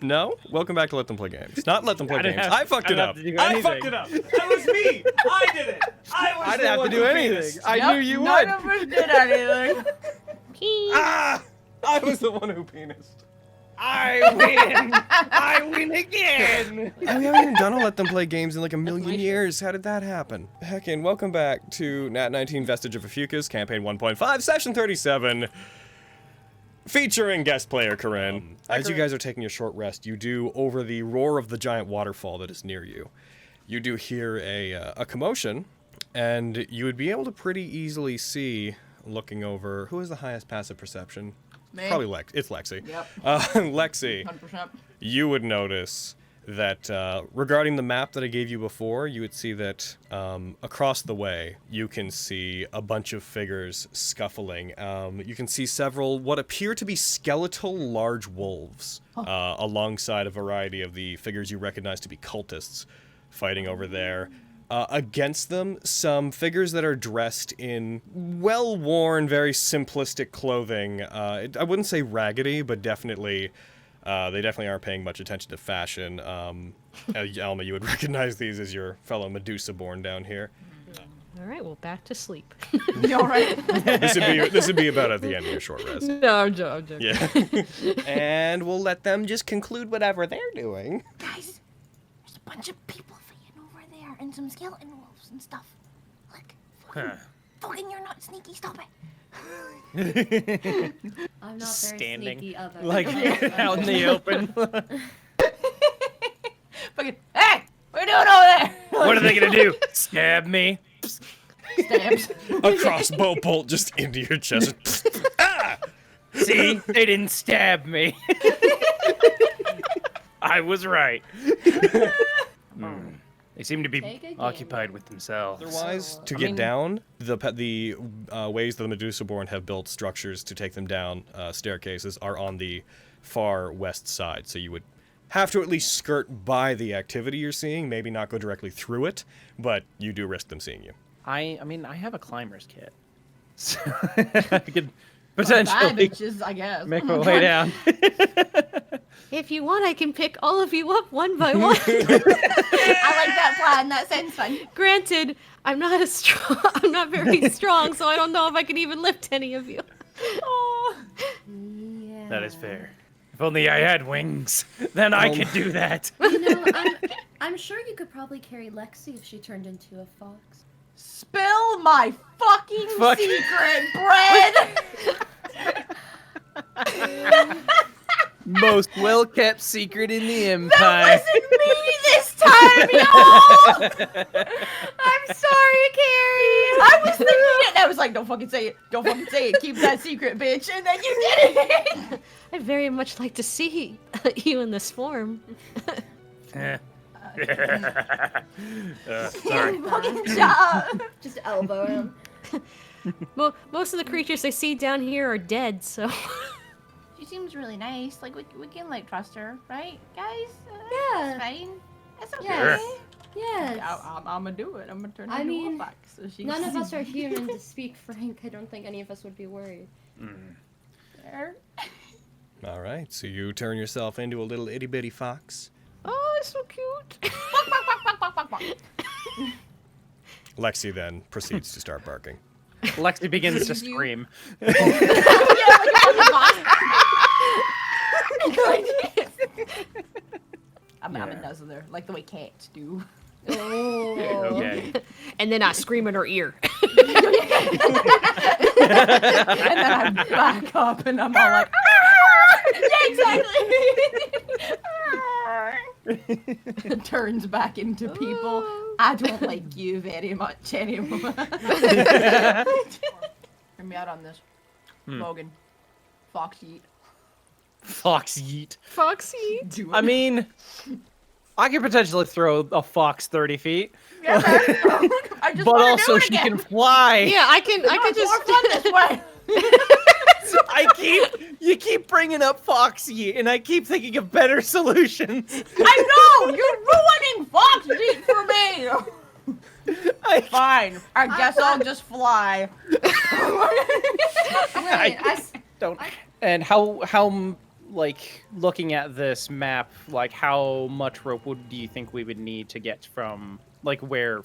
No? Welcome back to Let Them Play Games. Not Let Them Play Games. I fucked it up. I fucked it up. That was me. I did it. I didn't have to do anything. I knew you would. None of us did anything. Ah! I was the one who penised. I win. I win again. We haven't even done a Let Them Play Games in like a million years. How did that happen? Heckin', welcome back to Nat19 Vestige of Ophiuchus, Campaign 1.5, Session 37. Featuring guest player Corinne. As you guys are taking a short rest, you do, over the roar of the giant waterfall that is near you, you do hear a commotion, and you would be able to pretty easily see, looking over, who has the highest passive perception? Me. Probably It's Lexi. Yep. Lexi, 100%. you would notice that regarding the map that I gave you before, you would see that across the way, you can see a bunch of figures scuffling. You can see several what appear to be skeletal large wolves alongside a variety of the figures you recognize to be cultists fighting over there. Against them, some figures that are dressed in well-worn, very simplistic clothing. I wouldn't say raggedy, but definitely... they definitely aren't paying much attention to fashion. Alma, you would recognize these as your fellow Medusa-born down here. All right, well, back to sleep. You all right? This would be about at the end of your short rest. No, I'm joking. Yeah. And we'll let them just conclude whatever they're doing. Guys, there's a bunch of people fighting over there and some skeleton wolves and stuff. Look, fucking you're not sneaky, stop it. I'm not very Standing, sneaky other like out in the open. Fucking, hey, what are you doing over there? What are they gonna do? Stab me? Stabs. A crossbow bolt just into your chest. Ah! See, they didn't stab me. I was right. They seem to be Take a game. occupied with themselves. Otherwise, to get down, the ways that the Medusa-born have built structures to take them down, staircases, are on the far west side. So you would have to at least skirt by the activity you're seeing, maybe not go directly through it, but you do risk them seeing you. I mean, I have a climber's kit. So I could potentially Bitches, I guess. make my way down. If you want, I can pick all of you up one by one. I like that plan, that sounds fun. Granted, I'm not very strong, so I don't know if I can even lift any of you. Oh. Yeah. That is fair. If only I had wings, then I could do that. You know, I'm sure you could probably carry Lexi if she turned into a fox. Spill my fucking Fuck. secret bread! Most well-kept secret in the That Empire. wasn't me this time, y'all! I'm sorry, Carrie! I was thinking it, and I was like, don't fucking say it. Don't fucking say it. Keep that secret, bitch. And then you did it! I'd very much like to see you in this form. Sorry. Fucking job! Just elbow him. Well, most of the creatures I see down here are dead, so... She seems really nice. Like, we can, like, trust her, right, guys? Yeah. That's fine. That's okay. Yes. Yes. I'm gonna do it. I'm gonna turn her I into mean, a fox. So she None of us are human, to speak frank. I don't think any of us would be worried. There. All right, so you turn yourself into a little itty-bitty fox. Oh, it's so cute. Lexi then proceeds to start barking. Lexi begins to scream. I'm a nuzzler, like the way cats do. Oh. Okay. And then I scream in her ear. And then I back up and I'm all like, yeah, exactly. Turns back into people. I don't like you very much anymore. Hear me out on this. Logan. Fox yeet. Fox yeet. Foxy. Do it. I mean, I could potentially throw a fox 30 feet, Yeah, I just but wanna also do it she again. can fly. Yeah, I can It's just... more fun this way. You keep bringing up fox yeet, and I keep thinking of better solutions. I know! You're ruining Fox yeet for me! Fine. I guess I'll just fly. Wait, Don't. And how like looking at this map, like how much rope do you think we would need to get from like where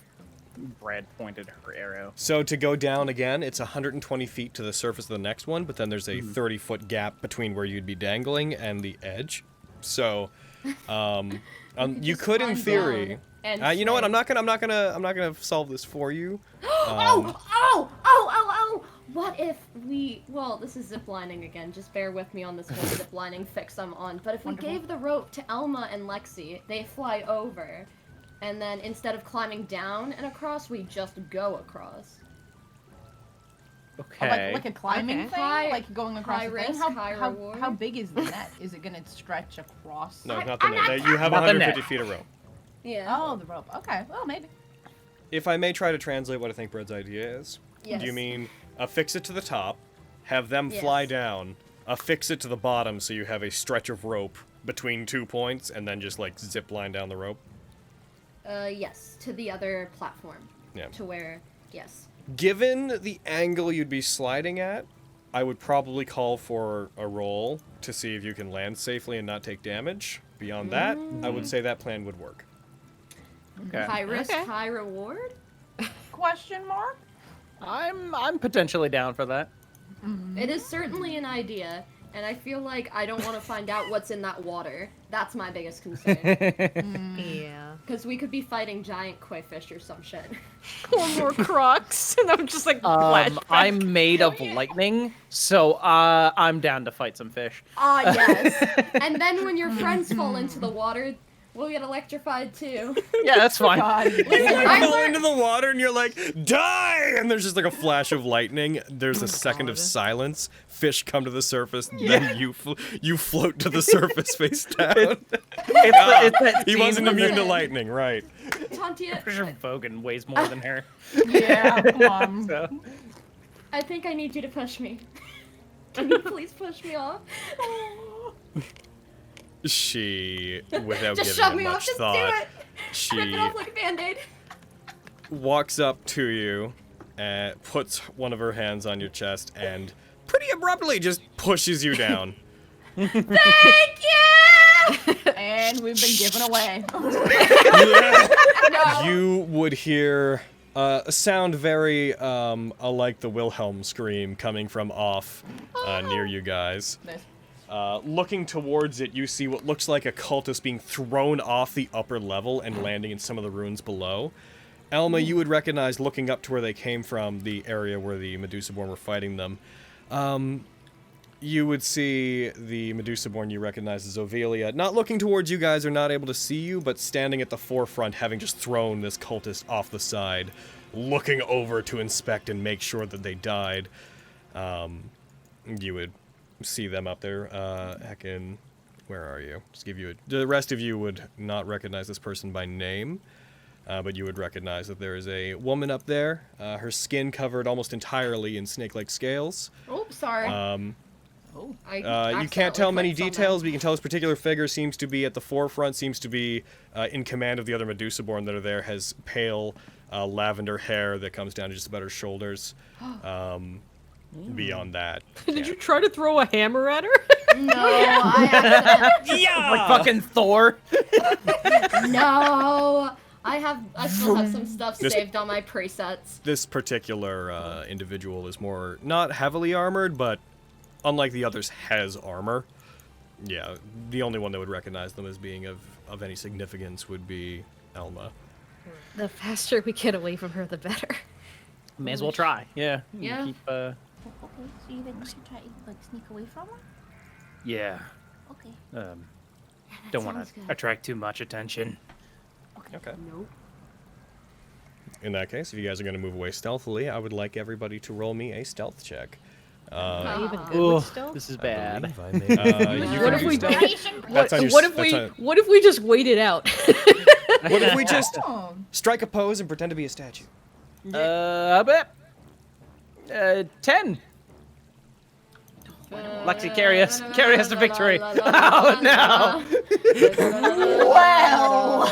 Brad pointed her arrow? So to go down again, it's 120 feet to the surface of the next one, but then there's a 30-foot gap between where you'd be dangling and the edge. So, you could, in climb theory. down and You know what? swim. I'm not gonna solve this for you. Oh! What if we... Well, this is ziplining again. Just bear with me on this whole ziplining fix I'm on. But if we Wonderful. gave the rope to Elma and Lexi, they fly over. And then instead of climbing down and across, we just go across. Okay. Like a climbing Okay. thing? High- Like going across high the thing? risk, high reward. How big is the net? Is it gonna stretch across? No, I'm- not the I'm net. not You have Not the 150 net. feet of rope. Yeah. Oh, the rope. Okay, well, maybe. If I may try to translate what I think Bread's idea is. Yes. Do you mean affix it to the top, have them fly Yes. down, affix it to the bottom so you have a stretch of rope between 2 points, and then just like zip line down the rope? Yes, to the other platform. Yeah. To where... Yes. Given the angle you'd be sliding at, I would probably call for a roll to see if you can land safely and not take damage. Beyond that, I would say that plan would work. Okay. High risk, Okay. high reward? Question mark? I'm potentially down for that. It is certainly an idea, and I feel like I don't want to find out what's in that water. That's my biggest concern. Yeah. Because we could be fighting giant koi fish or some shit. Or more crocs, and I'm just like flashback. I'm made of lightning, so I'm down to fight some fish. Ah, yes. And then when your friends fall into the water, we'll get electrified too. Yeah, that's fine. God. You I fall learned- into the water and you're like, die! And there's just like a flash of lightning. There's a second of God. silence. Fish come to the surface. Then you float to the surface face down. It's that He scene wasn't where immune to the- lightning, right? Tantia, Vogan weighs more than her. Yeah, come on. So. I think I need you to push me. Can you please push me off? She, without Just giving shove it me off, much just do thought, it! Rip she it off like a band-aid. walks up to you and puts one of her hands on your chest and pretty abruptly just pushes you down. Thank you! And we've been given away. No. You would hear a sound very alike the Wilhelm scream coming from off near you guys. Nice. Looking towards it, you see what looks like a cultist being thrown off the upper level and landing in some of the ruins below. Elma, you would recognize, looking up to where they came from, the area where the Medusaborn were fighting them. You would see the Medusaborn you recognize as Ovelia, not looking towards you guys or not able to see you, but standing at the forefront, having just thrown this cultist off the side, looking over to inspect and make sure that they died. You would see them up there. Heckin', where are you? Just give you the rest of you would not recognize this person by name. But you would recognize that there is a woman up there, her skin covered almost entirely in snake-like scales. Oh, sorry. You can't tell many details, but you can tell this particular figure seems to be at the forefront, seems to be in command of the other Medusaborn that are there, has pale lavender hair that comes down to just about her shoulders. Beyond that. Did you try to throw a hammer at her? No, I Yeah! Like fucking Thor. no. I still have some stuff This- saved on my presets. This particular individual is more, not heavily armored, but unlike the others, has armor. Yeah, the only one that would recognize them as being of any significance would be Elma. The faster we get away from her, the better. May as well try. Yeah. you Yeah. Keep, Okay, so you think we should try like sneak away from her? yeah. Okay. Don't want sounds to good. attract too much attention. Okay. Nope. In that case, if you guys are going to move away stealthily, I would like everybody to roll me a stealth check. Are you even good Ooh, with stealth? this is bad. You What can if use we stealth. What, That's on your what s- if that's we on- what if we just wait it out? What if we just Oh, strike a pose and pretend to be a statue? I bet. 10. Lexi, carry us to victory. Oh no! well,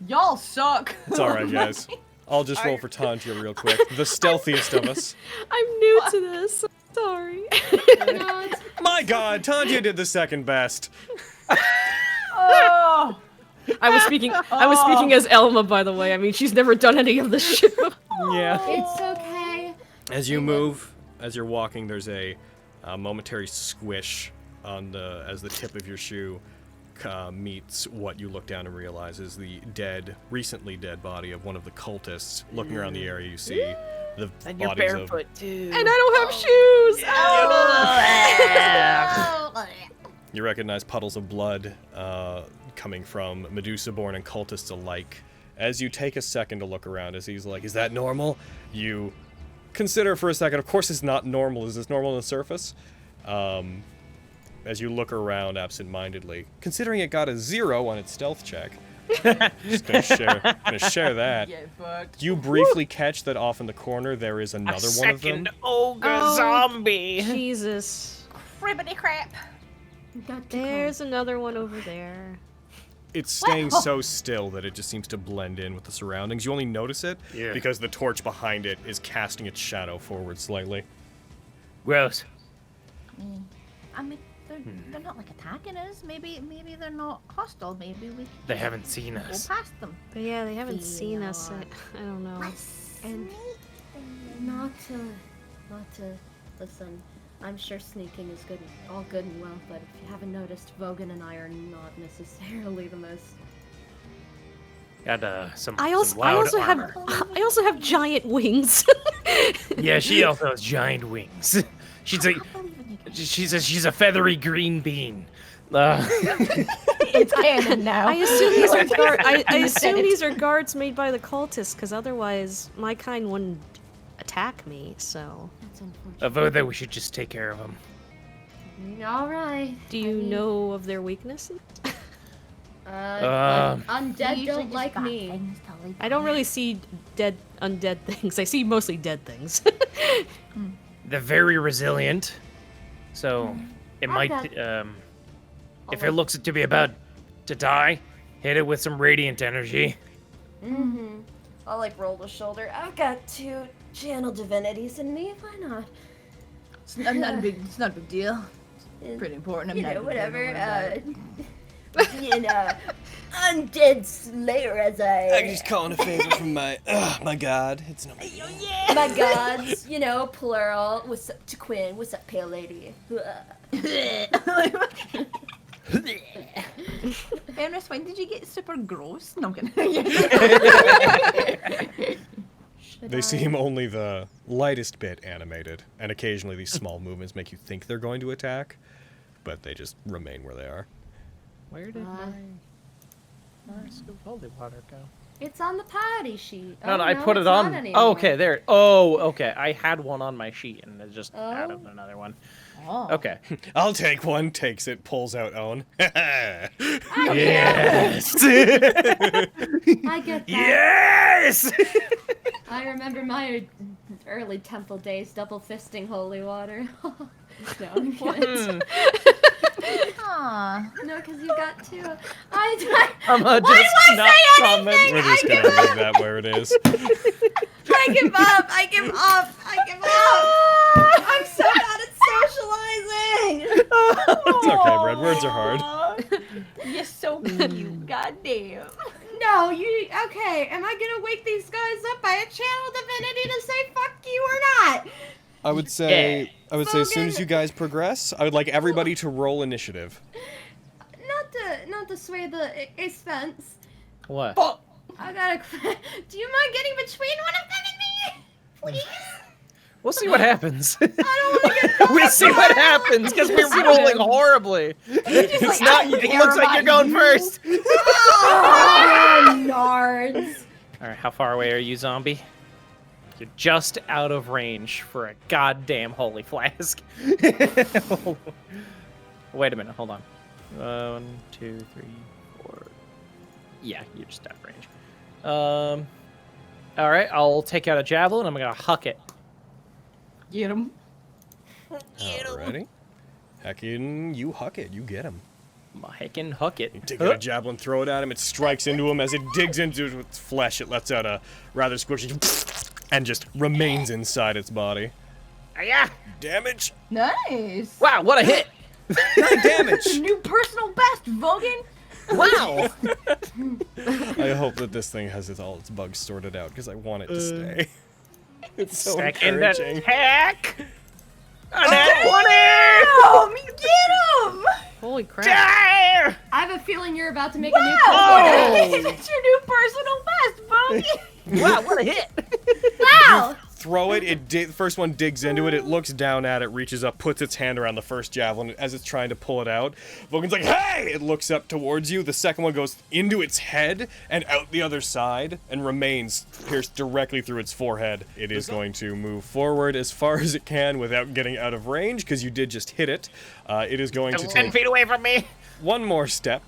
y'all suck. It's all right, guys. I'll just roll for Tantia real quick. The stealthiest of us. I'm new to this. Sorry. No, it's My God, Tantia did the second best. Oh! I was speaking as Elma, by the way. I mean, she's never done any of this shit before. Yeah. it's okay. As you move, as you're walking, there's a momentary squish on as the tip of your shoe meets what you look down and realize is the recently dead body of one of the cultists. Looking around the area, you see the And you're bodies barefoot too. And I don't have shoes. Oh, You recognize puddles of blood coming from Medusa-born and cultists alike. As you take a second to look around, as he's like, "Is that normal?" You consider for a second. Of course, it's not normal. Is this normal on the surface? As you look around absent-mindedly, considering it got a 0 on its stealth check. Just gonna share that. Get fucked. You briefly catch that off in the corner there is another one of them. Second ogre Oh, zombie. Jesus. Cribbity crap. Got to There's another one over there. It's staying so still that it just seems to blend in with the surroundings. You only notice it because the torch behind it is casting its shadow forward slightly. Gross. I mean, they're not like attacking us. Maybe they're not hostile. Maybe we They haven't seen go us. past them. But yeah, they haven't seen us. I don't know. And not to listen. I'm sure sneaking is good, all good and well, but if you haven't noticed, Vogan and I are not necessarily the most. Got some. I some also loud armor. have giant wings. Yeah, she also has giant wings. She's a she's a feathery green bean. It's canon now. I assume these are I assume these are guards made by the cultists, because otherwise my kind wouldn't attack me. So, That's unfortunate. Although that we should just take care of them. All right. do you know of their weaknesses? Undead Usually don't just like got me. things to leave I don't really behind. see undead things. I see mostly dead things. They're very resilient, so it might. Okay. If it looks to be about to die, hit it with some radiant energy. Mm-hmm. I'll like roll the shoulder. I've got 2 channel divinities in me. Why not? It's not a big deal. It's pretty important. I'm You not know, even gonna whatever. worry about it. Undead slayer as I. just calling a favor from my god. It's no big deal. My gods, you know, plural. What's up to Quinn? What's up, pale lady? Ernest, when did you get super gross? No, I'm kidding. They seem only the lightest bit animated, and occasionally these small movements make you think they're going to attack, but they just remain where they are. Where did my scoop holy water go? It's on the party sheet. No, Oh, no, I put it's it on. not anymore. Oh, okay, there. Oh, okay. I had one on my sheet and it just added another one. Oh. Okay. I'll take one, takes it, pulls out own. Yes. I get that. Yes. I remember my early temple days, double fisting holy water. No, I'm kidding. Aw. No, because you got 2. I'm just not comment. We're just gonna leave that where it is. I give up. I give up. I give up. I'm so bad at socializing. It's okay, Brad. Words are hard. You're so cute. Goddamn. No, you. Okay, am I gonna wake these guys up by a channel divinity to say fuck you or not? I would say as soon as you guys progress, I would like everybody to roll initiative. Not to sway the expense. What? I gotta. Do you mind getting between one of them and me, please? We'll see what happens. I don't want to get. We'll see what happens because we're rolling horribly. It's not. It looks like you're going first. Oh, nards. All right. How far away are you, zombie? You're just out of range for a goddamn holy flask. Wait a minute. Hold on. 1, 2, 3, 4. Yeah, you're just out of range. All right. I'll take out a javelin. I'm gonna huck it. Get him. Alrighty. Heckin', you huck it. You get him. Heckin' hook it. You take out a javelin, throw it at him. It strikes into him. As it digs into its flesh, it lets out a rather squishy and just remains inside its body. Yeah. Damage. Nice. Wow, what a hit! 9 damage. New personal best, Vogan. Wow. I hope that this thing has all its bugs sorted out because I want it to stay. It's so Second encouraging. attack. Damn! Get him! Holy crap. Die! I have a feeling you're about to make a new Wow! comeback. It's your new personal best, Vogan. Wow, what a hit! Wow! Throw it. The first one digs into it. It looks down at it, reaches up, puts its hand around the first javelin as it's trying to pull it out. Vogan's like, "Hey!" It looks up towards you. The second one goes into its head and out the other side and remains pierced directly through its forehead. It is going to move forward as far as it can without getting out of range because you did just hit it. It is going to 10 take feet away from me. one more step.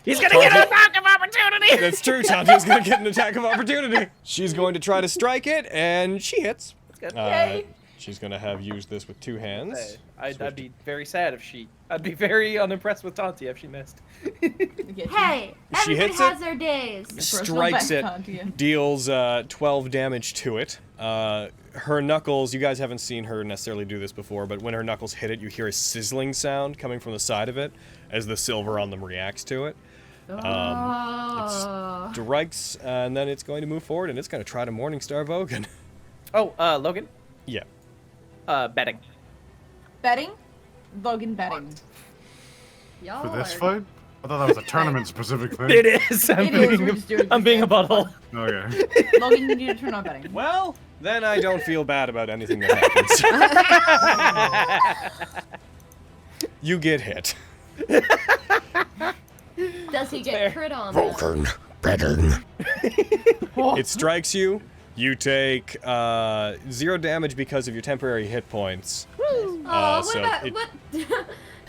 He's gonna get an attack of opportunity. That's true. Tanya's going to get an attack of opportunity. She's going to try to strike it, and she hits. Good. She's going to have used this with 2 hands. I'd be very sad if she. I'd be very unimpressed with Tantia if she missed. Hey, She everybody hits has it. their days. Strikes it, deals 12 damage to it. Her knuckles, you guys haven't seen her necessarily do this before, but when her knuckles hit it, you hear a sizzling sound coming from the side of it as the silver on them reacts to it. It strikes, and then it's going to move forward, and it's going to try to Morningstar Vogan. Oh, Logan. Yeah. Betting. Betting? Vogan betting. Y'all For this are- fight? I thought that was a tournament-specific thing. It is. It is, we're just doing it I'm being a for fun. butthole. Okay. Logan, you need to turn on betting. Well, then I don't feel bad about anything that happens. You get hit. Does he get fair. crit on? though? Vulcan betting. It strikes you. You take 0 damage because of your temporary hit points. Oh, so it- what?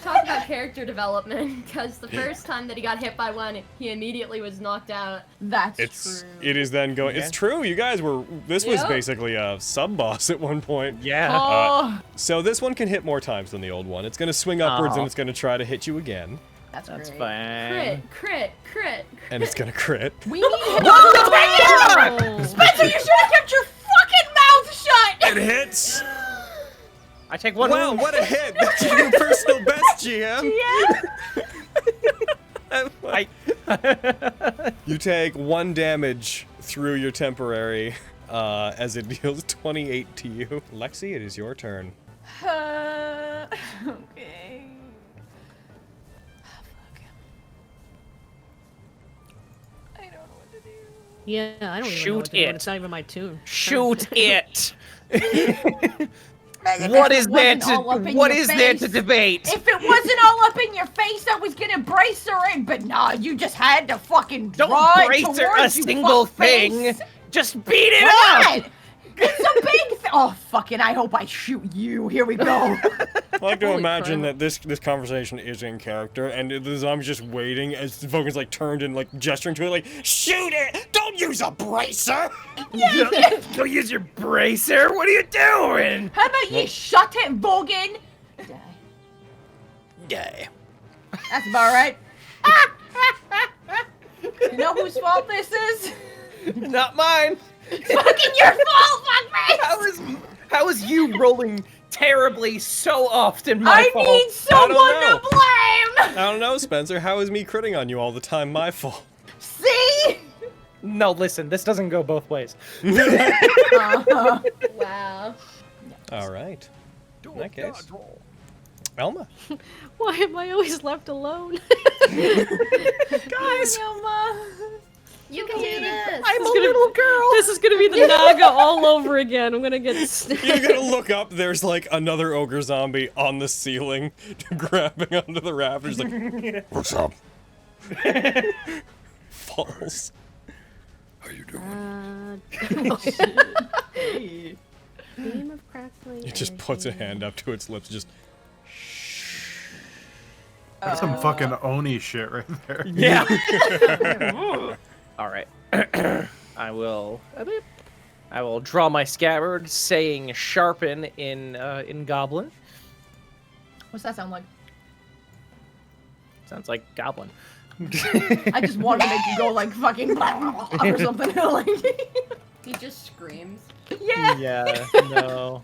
Talk about character development, because the first time that he got hit by one, he immediately was knocked out. That's It's true. it is then going. It's true. You guys were. This was Yep. basically a sub boss at one point. Yeah. Oh, So this one can hit more times than the old one. It's going to swing upwards and Oh. it's going to try to hit you again, that's That's great. fine. Crit. and it's going to crit. We need him. Spencer, you should have kept your fucking mouth shut. It hits. I take one. Wow, what a hit! That's your new personal best, GM. Yeah. You take 1 damage through your temporary as it deals 28 to you. Lexi, it is your turn. Okay. I don't know what to do. Yeah, I don't even know Shoot what to do, it. and it's not even my tune. Shoot it. Megan, What if is it there wasn't all up to? in What your is there to face- debate? If it wasn't all up in your face, I was gonna brace her in, but nah, you just had to fucking Don't draw it brace her a towards you, single fuckface. thing. Just beat it up. What? It's a big thing. Oh, fucking, I hope I shoot you. Here we go. I like to Holy imagine crap. that this conversation is in character, and the zombie's just waiting as Vogan's like turned and like gesturing to it, like, shoot it! Don't use a bracer! Go use your bracer. What are you doing? How about you shut it, Vogan? Yeah. That's about right. You know whose fault this is? Not mine. Fucking your fault, fuckface! How is you rolling terribly so often my I fault? need someone know. to blame! I don't know, Spencer. How is me critting on you all the time my fault? See? No, listen. This doesn't go both ways. Wow. All right. In that case, Elma. Why am I always left alone? Guys. You can do this. I'm a little girl. This is gonna be the Naga all over again. I'm gonna get. You're gonna look up. There's like another ogre zombie on the ceiling, grabbing onto the rafters, like What's up? falls. How you doing? Beam of crackling. It just puts a hand up to its lips, just. That's some fucking Oni shit right there. Yeah. All right. I will draw my scabbard, saying "sharpen" in Goblin. What's that sound like? Sounds like goblin. I just wanted to make you go like fucking or something. Like, He just screams. yeah. Yeah, no.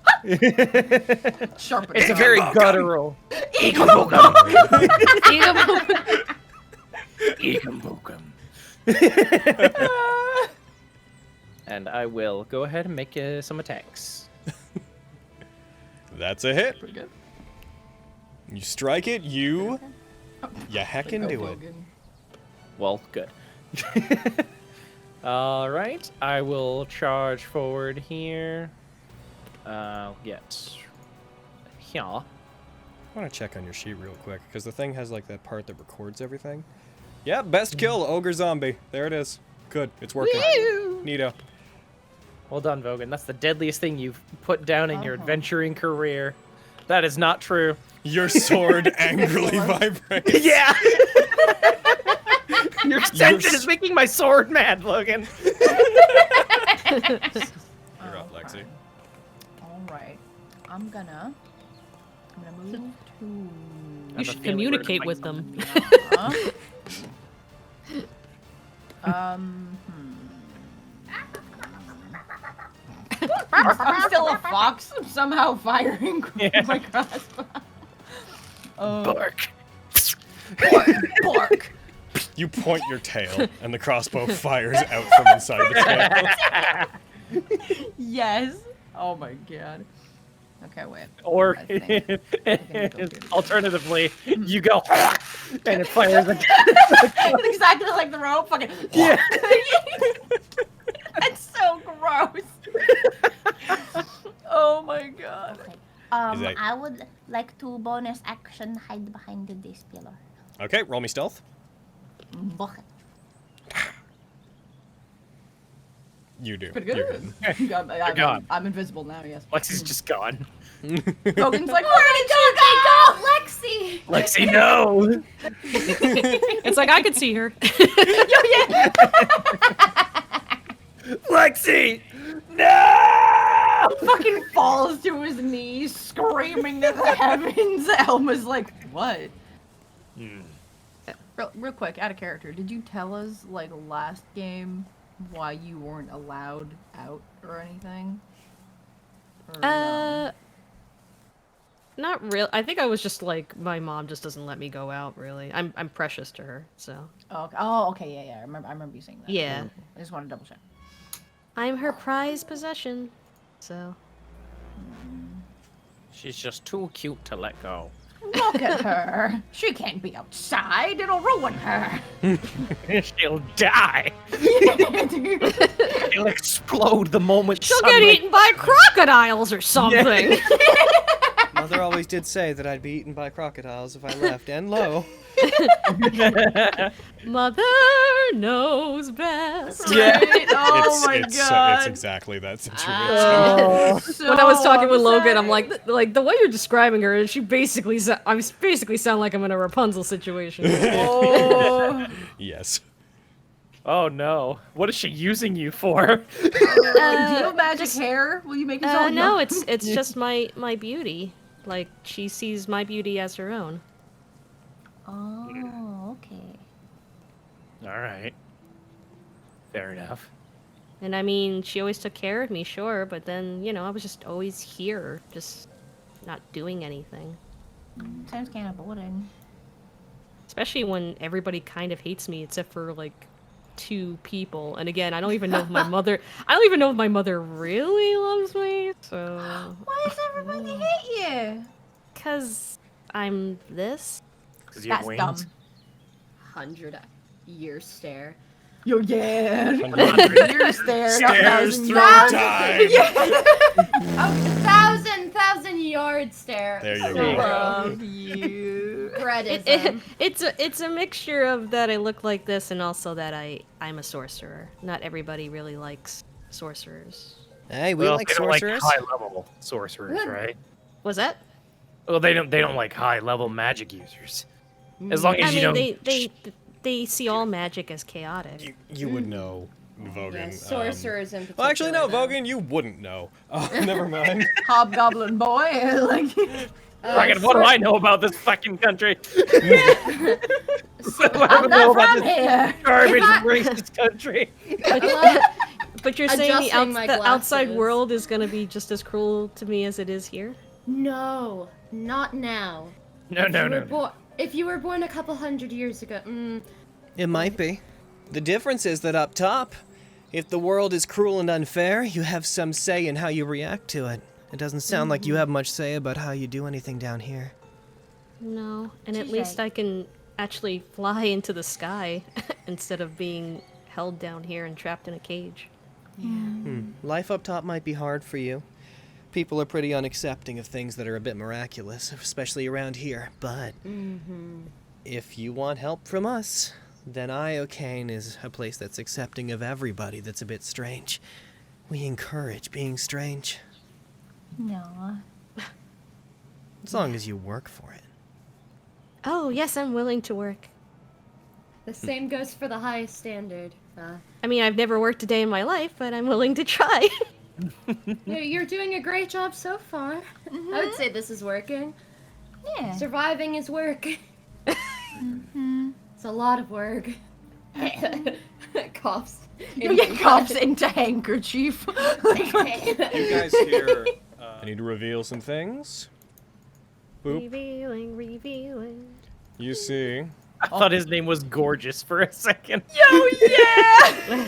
Sharpen It's a it. very guttural. And I will go ahead and make some attacks. That's a hit. Pretty good. You strike it, you heckin' do it. Well, good. All right, I will charge forward here. Get here. I want to check on your sheet real quick, because the thing has like that part that records everything. Yeah, best kill, ogre zombie. There it is. Good, it's working. Neato. Well done, Vogan. That's the deadliest thing you've put down in your adventuring career. That is not true. Your sword angrily vibrates. Yeah! Your extension is making my sword mad, Logan. You're up, Lexi. Alright. I'm gonna move to... You should communicate with them. I'm still a fox. I'm somehow firing my crossbow. Bark. Bark. You point your tail, and the crossbow fires out from inside the tail. Yes. Oh my god. Okay, wait. Or, I think- alternatively, you go, and it fires again. Exactly like the rope. Fucking. Yeah. That's so gross. Oh my god. Is that- I would like to bonus action hide behind this pillar. Okay, roll me stealth. Okay. You do. Pretty You're good. I'm invisible now. Yes. Lexi's just gone. Logan's like, Where did you go, Lexi? Lexi, no! It's like I could see her. Lexi! No! fucking falls to his knees, screaming to the heavens. Elma's like, what? Real quick, out of character, did you tell us, like, last game why you weren't allowed out or anything? Or no? Not real. I think I was just like, my mom just doesn't let me go out. Really, I'm precious to her. So. Oh, okay, yeah. I remember you saying that. Yeah. I just want to double check. I'm her prized possession. So. She's just too cute to let go. Look at her. She can't be outside. It'll ruin her. She'll die. She'll explode the moment She'll get eaten by crocodiles or something. Mother always did say that I'd be eaten by crocodiles if I left, and lo. Mother knows best. Yeah. Oh my god. It's exactly that situation. When I was talking with Logan, I'm upsetting. like the way you're describing her, she basically, I basically sound like I'm in a Rapunzel situation. Oh. Yes. Oh no. What is she using you for? Do you have magic hair? Will you make yourself No, it's just my beauty. Like, she sees my beauty as her own. Oh, okay. Alright. Fair enough. And I mean, she always took care of me, sure, but then, you know, I was just always here, just not doing anything. Sounds kind of boring. Especially when everybody kind of hates me, except for, like, 2 people. And again, I don't even know if my mother really loves me, so... Why does everybody hate you? 'Cause I'm this. Because you have That's wings. dumb. 100-year stare. Yo, yeah. 100 Years there. Stairs through time. 1,000-yard stare. There you So go. Love you. Breadism. It's a mixture of that I look like this and also that I'm a sorcerer. Not everybody really likes sorcerers. Hey, Well, they don't like high-level sorcerers, right? Was that? Well, they don't like high-level magic users. As long as I you mean, don't... they see all magic as chaotic. You would know, Vogan. Yeah, sorcerers in particular. Well, actually, no, though. Vogan, you wouldn't know. Never mind. Hobgoblin boy. Like, Fucking, what do I know about this fucking country? I'm not from here. Garbage racist country. But you're saying Adjusting my the outside glasses. world is gonna be just as cruel to me as it is here? No, not now. No. If you were born a couple hundred years ago, It might be. The difference is that up top, if the world is cruel and unfair, you have some say in how you react to it. It doesn't sound like you have much say about how you do anything down here. No, and at Touché. least I can actually fly into the sky instead of being held down here and trapped in a cage. Life up top might be hard for you. People are pretty unaccepting of things that are a bit miraculous, especially around here. But if you want help from us, then Iocane is a place that's accepting of everybody that's a bit strange. We encourage being strange, No. as long as you work for it. Oh, yes, I'm willing to work. the same goes for the highest standard. I mean, I've never worked a day in my life, but I'm willing to try. You're doing a great job so far. I would say this is working. Yeah. Surviving is work. It's a lot of work. Coughs. You get coughs into handkerchief. You guys hear... I need to reveal some things. Boop. Revealing. You see... I thought his name was Gorgeous for a second. Yo, yeah!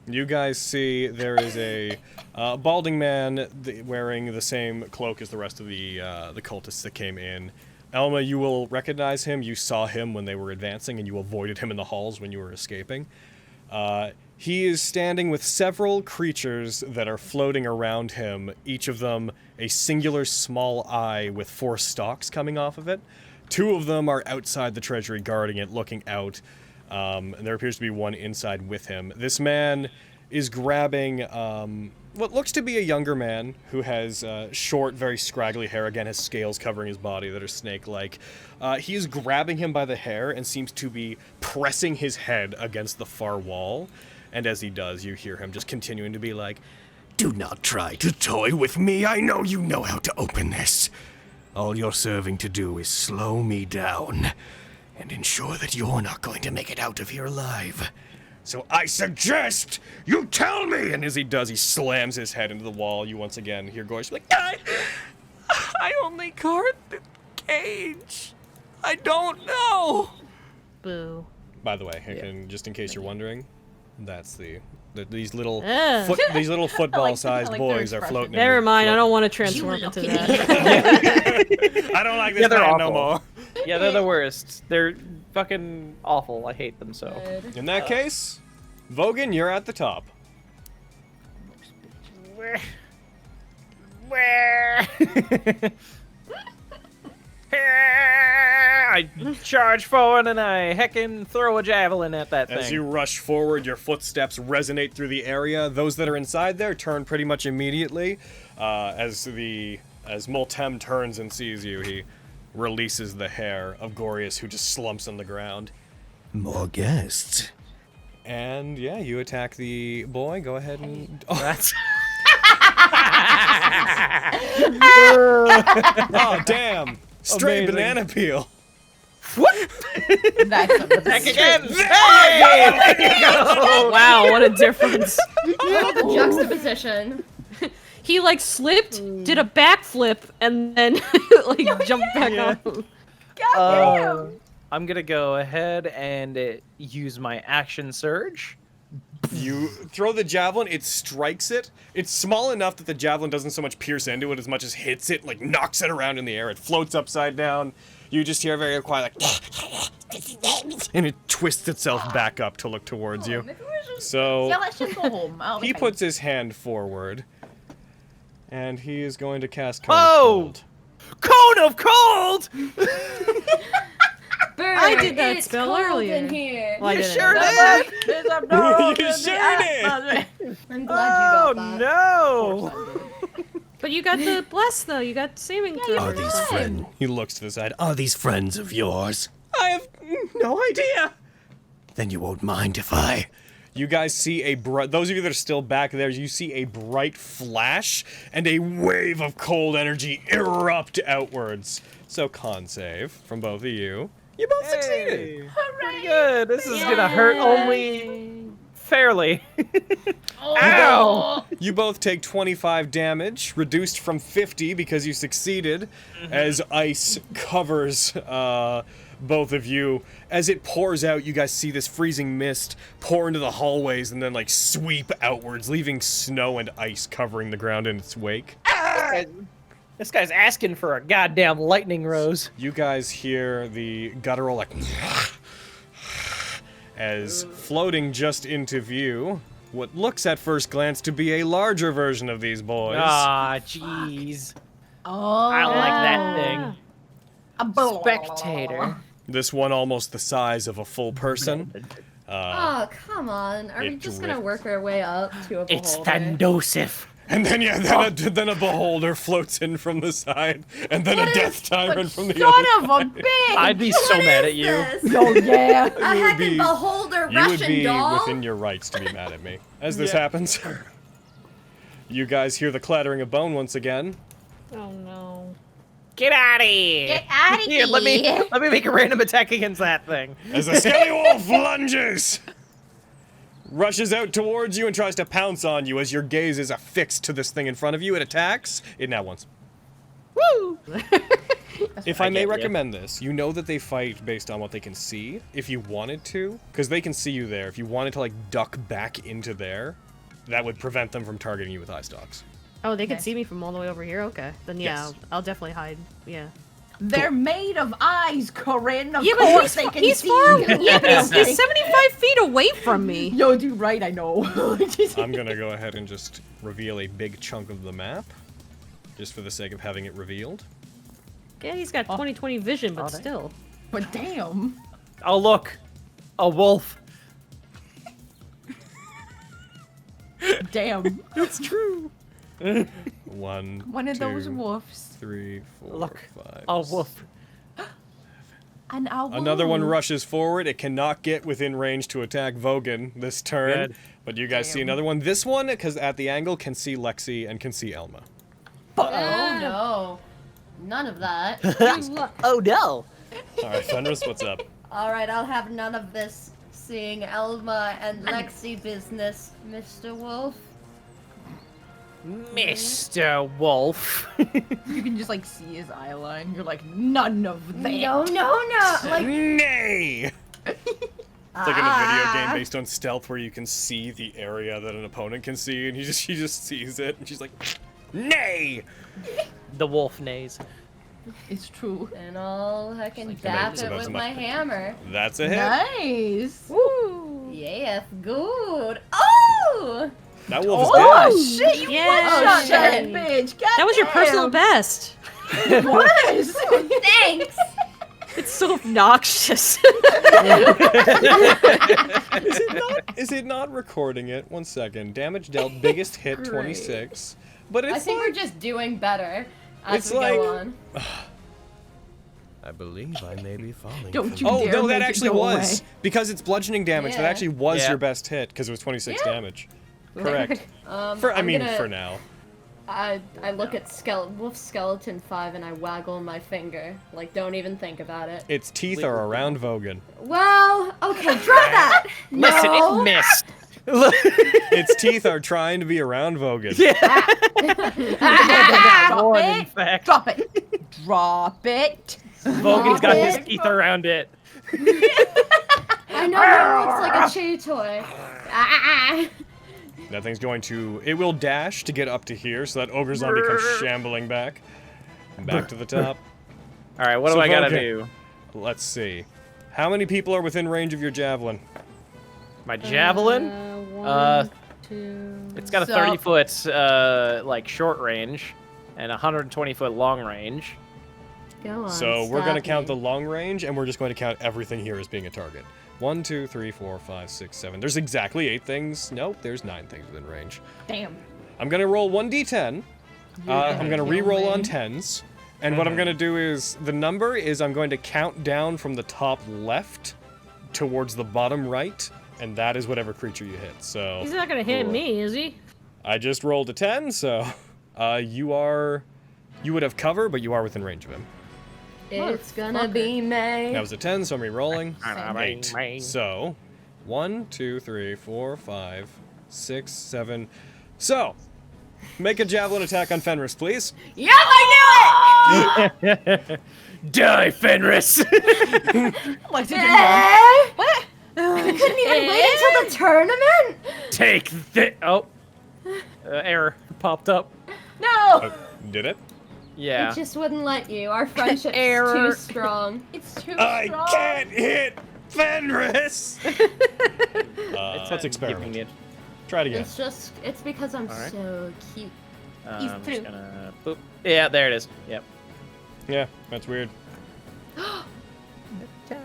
You guys see there is a balding man wearing the same cloak as the rest of the cultists that came in. Elma, you will recognize him. You saw him when they were advancing, and you avoided him in the halls when you were escaping. He is standing with several creatures that are floating around him, each of them a singular small eye with 4 stalks coming off of it. 2 of them are outside the treasury guarding it, looking out. And there appears to be one inside with him. This man is grabbing what looks to be a younger man who has short, very scraggly hair. Again, has scales covering his body that are snake-like. He is grabbing him by the hair and seems to be pressing his head against the far wall. And as he does, you hear him just continuing to be like, Do not try to toy with me. I know you know how to open this. All you're serving to do is slow me down and ensure that you're not going to make it out of here alive. So I suggest you tell me! and as he does, he slams his head into the wall. You once again hear Gorsh like, I only guard the cage. I don't know. Boo. by the way, just in case you're wondering, that's these little Ugh. these little football-sized I like boys their are floating. in Never the mind, I float. don't want to transform into that. I don't like this Yeah, they're man no awful. more. Yeah, they're the worst. They're fucking awful. I hate them so. In that case, Vogan, you're at the top. I charge forward and I heckin' throw a javelin at that thing. As you rush forward, your footsteps resonate through the area. Those that are inside there turn pretty much immediately. As Moltem turns and sees you, he releases the hair of Gorius, who just slumps on the ground. More guests. And yeah, you attack the boy. Go ahead and. Oh, That's oh damn! Stray Amazing. banana peel. That's back again. Wow, what a difference. The juxtaposition. He like slipped, did a backflip, and then like jumped back on. I'm gonna go ahead and use my action surge. You throw the javelin, it strikes it. It's small enough that the javelin doesn't so much pierce into it as much as hits it, like knocks it around in the air. It floats upside down. You just hear very quiet, like, and it twists itself back up to look towards you. So Yeah, let's just go home. he Okay. puts his hand forward, and he is going to cast Cone of Oh! Cold. Cone of cold! Bird, I did that it's spell cold earlier. in here. Well, I didn't. sure did! You sure did! I'm glad you got that. No! But you got the bless though. You got saving throw. Are these friends? He looks to the side. Are these friends of yours? I have no idea. Then you won't mind if I You guys see those of you that are still back there, you see a bright flash and a wave of cold energy erupt outwards. So con save from both of you. You both succeeded. Pretty good. This is gonna hurt only fairly. Ow! You both take 25 damage, reduced from 50 because you succeeded, as ice covers both of you. As it pours out, you guys see this freezing mist pour into the hallways and then like sweep outwards, leaving snow and ice covering the ground in its wake. This guy's asking for a goddamn lightning rose. You guys hear the guttural like as floating just into view what looks at first glance to be a larger version of these boys. Ah, jeez. Oh. I don't like that thing. Spectator. This one almost the size of a full person. Oh, come on. Are we it just gonna drifts. work our way up to a beholder? It's Thandosif. And then then a beholder floats in from the side, and then a death tyrant from the Son other. of a bitch! I'd be so mad at you. Oh yeah. A heckin' beholder You would Russian be doll? within your rights to be mad at me. As this happens, you guys hear the clattering of bone once again. Oh no. Get out of here! Get out of Here, here. let me make a random attack against that thing. As the skelly wolf lunges, rushes out towards you and tries to pounce on you as your gaze is affixed to this thing in front of you. It attacks. It now once. Woo! If I may get ya. recommend this, you know that they fight based on what they can see. If you wanted to, because they can see you there, if you wanted to like duck back into there, that would prevent them from targeting you with eye stalks. Oh, they can see me from all the way over here? Okay. Then yeah, Yes. I'll definitely hide. Yeah. They're made of eyes, Corinne. Of Yeah, but course they can he's see far. you. Yeah, but he's 75 feet away from me. Yo, dude, right? I know. I'm gonna go ahead and just reveal a big chunk of the map, just for the sake of having it revealed. Yeah, he's got 20/20 vision, but dang. still. But damn. Oh look, a wolf. Damn. It's true. One of those two, wolves. 3, 4, Look, 5. a wolf. An owl. Another one rushes forward. It cannot get within range to attack Vogan this turn. Good. But you guys see another one. This one, because at the angle, can see Lexi and can see Elma. Oh no. None of that. Oh no. Alright, Fenris, what's up? Alright, I'll have none of this seeing Elma and Lexi business, Mr. Wolf. Mr. Wolf. You can just like see his eye line. You're like, none of that. No. Like, Nay! It's like in a video game based on stealth where you can see the area that an opponent can see, and she just sees it, and she's like, nay! The wolf neighs. It's true. and I'll heckin' Like, dap so it that's with a my much- hammer. That's a hit. Nice. Woo! Yes, good. Oh! That wolf is Oh dead. shit! You Yeah. one-shot Oh, that shit. bitch. God That was your personal best. It was. Thanks! It's so obnoxious. Is it not recording it? 1 second. Damage dealt, biggest hit, Great. 26. But it's I think like, we're just doing better as It's we like- go on. I believe I may be falling. Don't from you oh dare no, that make it actually go was away. because it's bludgeoning damage. That Yeah. actually was Yeah. your best hit because it was 26 Yeah. damage. Correct. I for now. I look at Wolf Skeleton 5 and I waggle my finger. Like, don't even think about it. Its teeth are around Vogan. Well, okay, drop that! Listen, No! it missed. Its teeth are trying to be around Vogan. Drop One, in it. fact. Drop it. Drop it. Vogan's got his it. teeth around it. I know it looks like a chew toy. Ah! That thing's going to. It will dash to get up to here, so that ogre zombie comes shambling back. Back to the top. All right, what So do I gotta Vogan, do? Let's see. How many people are within range of your javelin? My javelin? One, two. It's got a So- 30-foot like short range and a 120-foot long range. Go on. So we're going to stab count the me. long range, and we're just going to count everything here as being a target. 1, 2, 3, 4, 5, 6, 7. There's exactly 8 things. Nope, there's 9 things within range. Damn. I'm going to roll 1d10. I'm going to kill re-roll on me. 10s. And what I'm going to do is, the number is I'm going to count down from the top left towards the bottom right And that is whatever creature you hit. So He's not gonna hit me, is he? I just rolled a 10, so you would have cover, but you are within range of him. It's gonna be May. That was a 10, so I'm re-rolling. 8. So 1, 2, 3, 4, 5, 6, 7. So make a javelin attack on Fenris, please. Yep, I knew it! Die, Fenris! Like to do What? You couldn't even wait until the tournament? Take the... Oh. Error popped up. No! Did it? Yeah. It just wouldn't let you. Our friendship's Error. too strong. It's too I strong. can't hit Fenris! Let's experiment. Try it again. It's because I'm Alright. so cute. He's I'm through. just gonna... Boop. Yeah, there it is. Yep. Yeah, that's weird.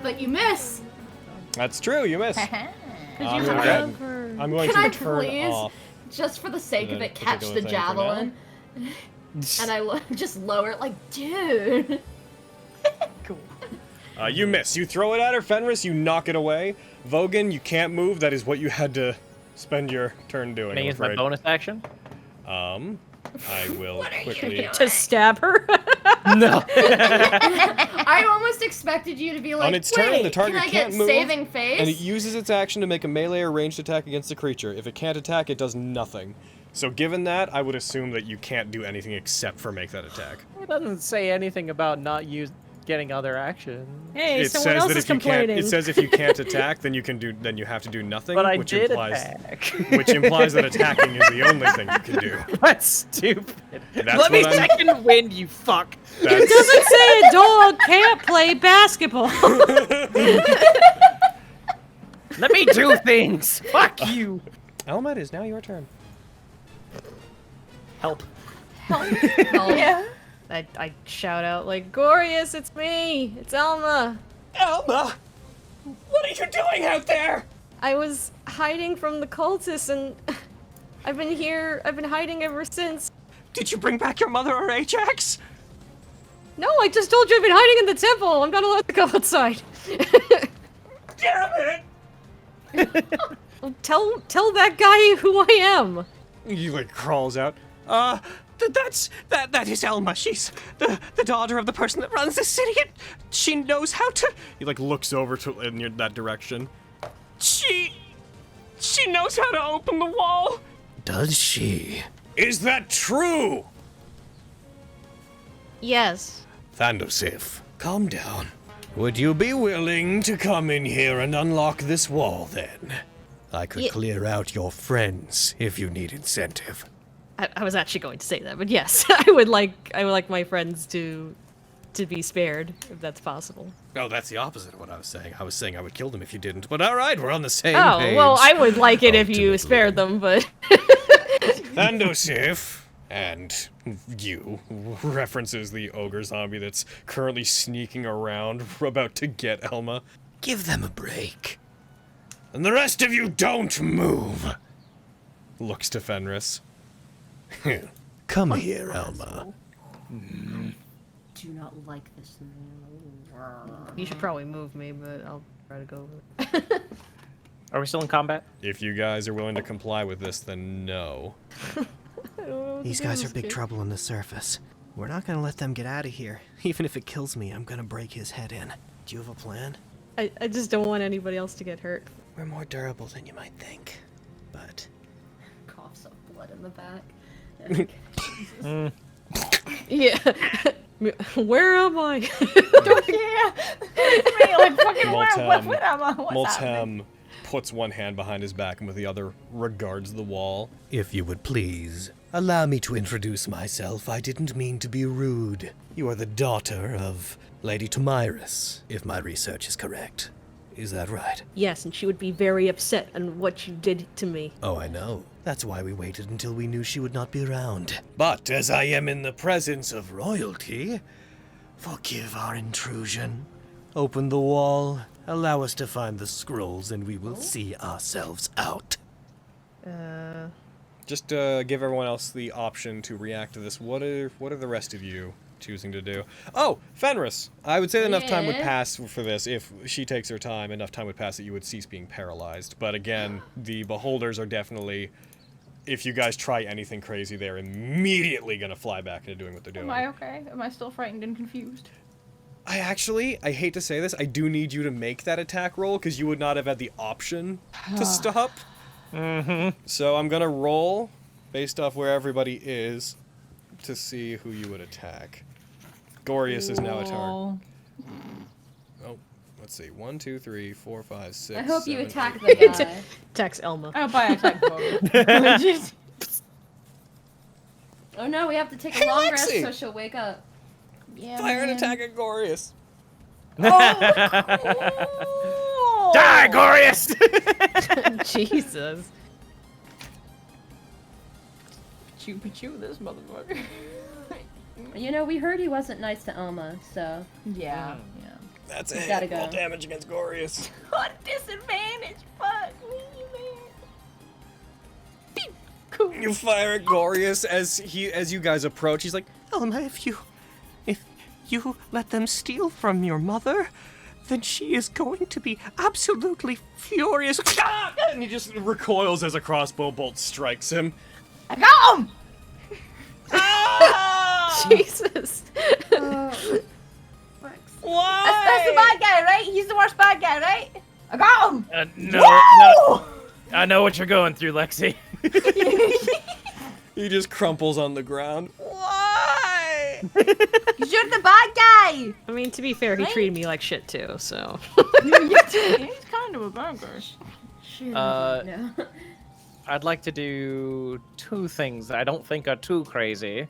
But you miss. That's true, you missed. I'm you going have to, her. I'm going Can I to turn please, off. just for the sake of the it, catch particular the thing for now. javelin? And I just lower it like, dude. You miss. You throw it at her, Fenris, you knock it away. Vogan, you can't move. That is what you had to spend your turn doing, May I I'm use my afraid. bonus action? I will quickly... To stab her? No. I almost expected you to be like, On its turn, wait, the target can I can't get move, saving face? And it uses its action to make a melee or ranged attack against the creature. If it can't attack, it does nothing. So given that, I would assume that you can't do anything except for make that attack. It doesn't say anything about not getting other action. Hey, It someone says else that is if you can't, complaining. it says if you can't attack, then you have to do nothing, But I which did implies attack. which implies that attacking is the only thing you can do. That's stupid. That's Let me what I'm- second wind, you fuck. That's, It doesn't say a dog can't play basketball. Let me do things. Fuck you. Elma, it is now your turn. Help. Yeah. I shout out like, Gorius, it's me! It's Elma! Elma! What are you doing out there? I was hiding from the cultists and I've been hiding ever since. Did you bring back your mother or Ajax? No, I just told you I've been hiding in the temple! I'm not allowed to go outside! Damn it! Tell that guy who I am! He like crawls out. That is Elma. She's the daughter of the person that runs the city. And she knows how to. He like looks over to in that direction. She knows how to open the wall. Does she? Is that true? Yes. Thandosif, calm down. Would you be willing to come in here and unlock this wall then? I could Ye- clear out your friends if you need incentive. I was actually going to say that, but yes, I would like my friends to be spared, if that's possible. Oh, that's the opposite of what I was saying. I was saying I would kill them if you didn't. But all right, we're on the same Oh, page. well, I would like it if you Ultimately. spared them, but... Thandosif and you references the ogre zombie that's currently sneaking around, about to get Elma. Give them a break. And the rest of you don't move. Looks to Fenris. Come here, Elma. Do not like this. You should probably move me, but I'll try to go over. Are we still in combat? If you guys are willing to comply with this, then no. These guys are big trouble on the surface. We're not gonna let them get out of here. Even if it kills me, I'm gonna break his head in. Do you have a plan? I just don't want anybody else to get hurt. We're more durable than you might think. But Coughs up blood in the back. Yeah. Where am I? Yeah. It's me, like, fucking what am I? What's happening? Moltem puts one hand behind his back and with the other regards the wall. If you would please, allow me to introduce myself. I didn't mean to be rude. You are the daughter of Lady Tomiris, if my research is correct. Is that right? Yes, and she would be very upset on what you did to me. Oh, I know. That's why we waited until we knew she would not be around. But as I am in the presence of royalty, forgive our intrusion. Open the wall, allow us to find the scrolls, and we will see ourselves out. Just give everyone else the option to react to this. What are the rest of you choosing to do? Oh, Fenris! I would say that enough time would pass for this. If she takes her time, enough time would pass that you would cease being paralyzed. But again, the beholders are definitely... If you guys try anything crazy, they're immediately going to fly back into doing what they're doing. Am I okay? Am I still frightened and confused? I hate to say this, I do need you to make that attack roll, because you would not have had the option to stop. So I'm going to roll, based off where everybody is, to see who you would attack. Gorius is now a target. Oh, let's see. 1, 2, 3, 4, 5, 6, I hope 7, you attack 8. the guy. Text Elma. I hope I attack Vogan. Oh no, we have to take a long rest Lexi! so she'll wake up. Yeah, Fire an man. attack at Gorius. Oh, Die, Gorius! Jesus. Chew this motherfucker. You know, we heard he wasn't nice to Elma, so... Yeah, yeah. That's He's it. gotta go. Roll damage against Gorius. What disadvantage? Fuck me, man. You fire at Gorius as you guys approach. He's like, Elma, if you let them steal from your mother, then she is going to be absolutely furious. and he just recoils as a crossbow bolt strikes him. I got him! Jesus. That's the bad guy, right? He's the worst bad guy, right? I got him! No, I know what you're going through, Lexi. He just crumples on the ground. Why? Because you're the bad guy! I mean, to be fair, he Right? treated me like shit too, so. He's kind of a bad guy. Shit, No. I'd like to do 2 things I don't think are too crazy.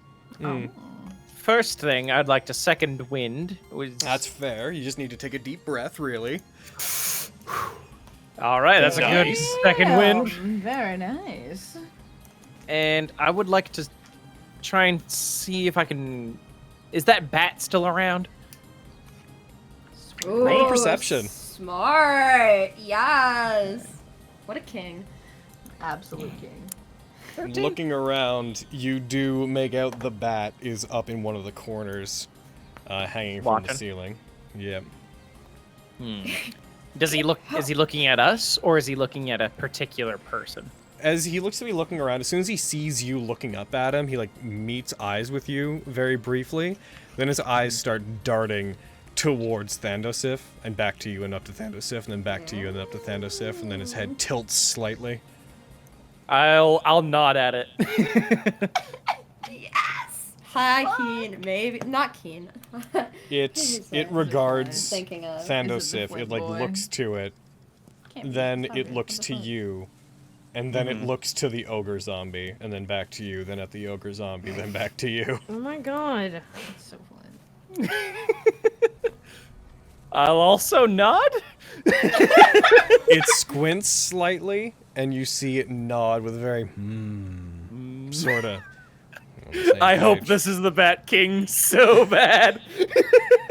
First thing, I'd like to second wind. That's fair. You just need to take a deep breath, really. All right, that's a good Nice. second wind. Very nice. And I would like to try and see if I can... Is that bat still around? Roll Ooh, perception. Smart! Yes! What a king. Absolute king. Looking around, you do make out the bat is up in one of the corners, hanging from the Watching. ceiling. Yep. Does he look? Is he looking at us, or is he looking at a particular person? As he looks to be looking around, as soon as he sees you looking up at him, he like meets eyes with you very briefly. Then his eyes start darting towards Thandosif and back to you and up to Thandosif and then back to you and then up to Thandosif, and then his head tilts slightly. I'll nod at it. Hi, Keen. Maybe. Not Keen. It regards thinking of. Thandosif. flip It like boy? looks to it. Can't Then be it looks to you, and then it looks to the ogre zombie, and then back to you, then at the ogre zombie, then back to you. Oh my god. That's so fun. I'll also nod. It squints slightly, and you see it nod with a very sort of. I hope this is the Bat King so bad.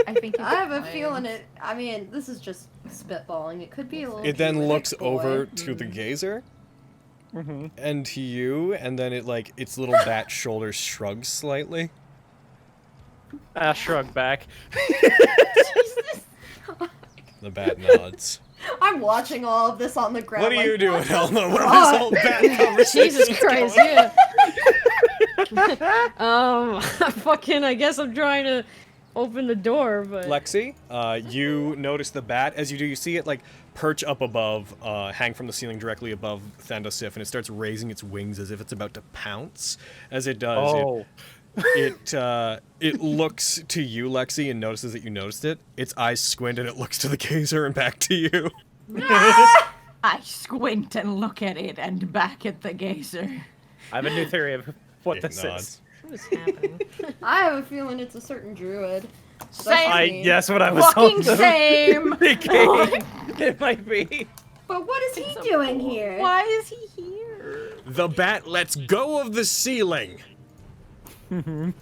I think I have a feeling it. I mean, this is just spitballing. It could be a little. It then Druidic looks boy. over to the gazer, and to you, and then it like its little bat shoulders shrugs slightly. I shrug back. The bat nods. I'm watching all of this on the ground. What are like, you doing, what the Elma? What fuck? are this whole bat conversation? Jesus Christ, yeah. Fucking, I guess I'm trying to open the door, but. Lexi, you notice the bat. As you do, you see it like perch up above, hang from the ceiling directly above Thandosif, and it starts raising its wings as if it's about to pounce. As it does, it looks to you, Lexi, and notices that you noticed it. Its eyes squint, and it looks to the gazer and back to you. I squint and look at it and back at the gazer. I have a new theory of what It this nods. is. What is happening? I have a feeling it's a certain druid. Same. That's what I was Fucking same. thinking. It might be. But what is he doing here? Why is he here? The bat lets go of the ceiling. And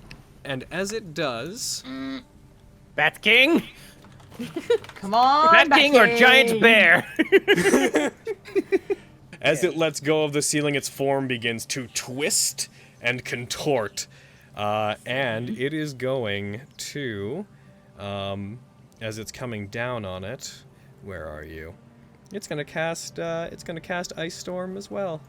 as it does, Bat King? Come on, Bat King or Giant Bear? As it lets go of the ceiling, its form begins to twist and contort. And it is going to, as it's coming down on it, where are you? It's gonna cast Ice Storm as well.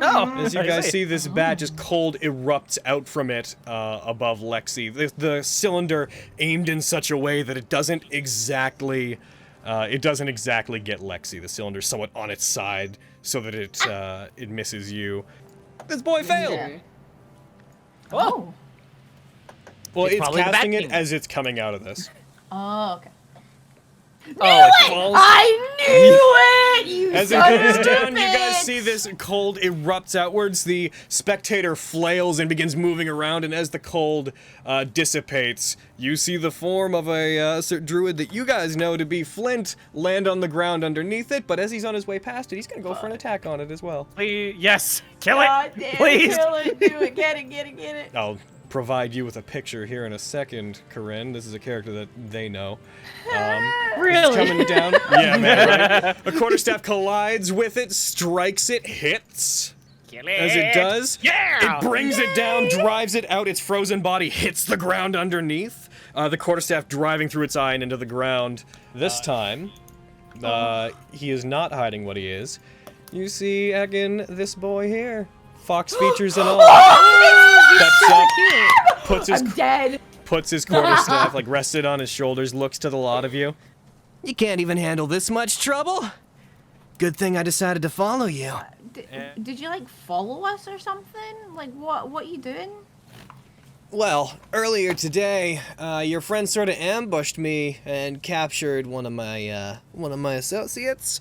Oh, As you guys see, this bat just cold erupts out from it above Lexi. The cylinder aimed in such a way that it doesn't exactly get Lexi. The cylinder's somewhat on its side so that it misses you. This boy failed. Yeah. Oh. Well, It's it's probably the casting Bat it King. as it's coming out of this. Oh, okay. Oh, it falls. I knew it! You As it son goes of a down, you guys bitch! see this cold erupts outwards. The spectator flails and begins moving around, and as the cold dissipates, you see the form of a certain druid that you guys know to be Flint land on the ground underneath it, but as he's on his way past it, he's going to go for an attack on it as well. Please, yes, kill God it, damn, please. Kill it, do it, get it. I'll provide you with a picture here in a second, Corinne. This is a character that they know. Really? Coming down. Yeah, man, right? A quarterstaff collides with it, strikes it, hits. Kill it. As it does, Yeah. it brings it down, drives it out. Its frozen body hits the ground underneath. The quarterstaff driving through its eye and into the ground. This time, he is not hiding what he is. You see, again, this boy here. Fox features and all. Steps up, I'm dead. puts his quarterstaff, like, rested on his shoulders, looks to the lot of you. You can't even handle this much trouble. Good thing I decided to follow you. Did you like follow us or something? Like what you doing? Well, earlier today, your friend sort of ambushed me and captured one of my associates,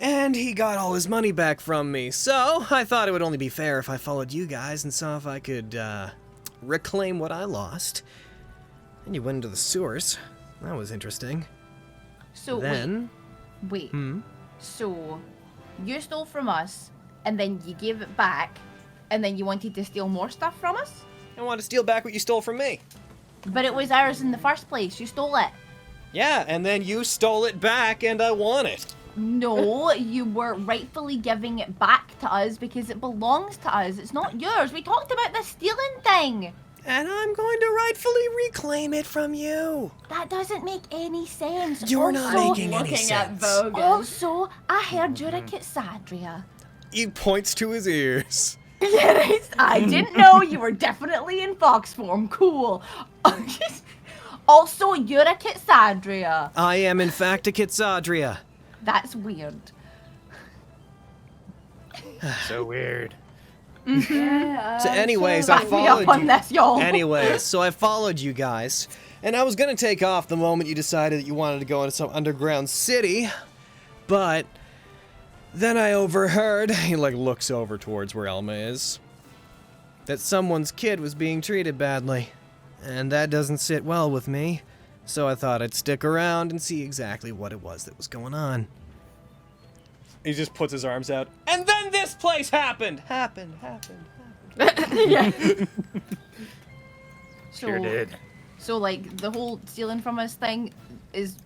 and he got all his money back from me. So I thought it would only be fair if I followed you guys and saw if I could reclaim what I lost. And you went into the sewers. That was interesting. So Then, wait. So you stole from us, and then you gave it back, and then you wanted to steal more stuff from us? I want to steal back what you stole from me. But it was ours in the first place. You stole it. Yeah, and then you stole it back, and I want it. No, you were rightfully giving it back to us because it belongs to us. It's not yours. We talked about the stealing thing. And I'm going to rightfully reclaim it from you. That doesn't make any sense. You're not Also- making any Looking at sense. Vogan. Also, I heard you're a Kitsadria. He points to his ears. Yes, I didn't know you were definitely in fox form. Cool. Also, you're a Kitsadria. I am, in fact, a Kitsadria. That's weird. So weird. Yeah, So anyways, I Back me up followed on you. this, y'all. Anyways, so I followed you guys, and I was gonna take off the moment you decided that you wanted to go into some underground city, but then I overheard, he like looks over towards where Elma is, that someone's kid was being treated badly, and that doesn't sit well with me, so I thought I'd stick around and see exactly what it was that was going on. He just puts his arms out. And then this place happened! So, Sure did. So, like, the whole stealing from us thing is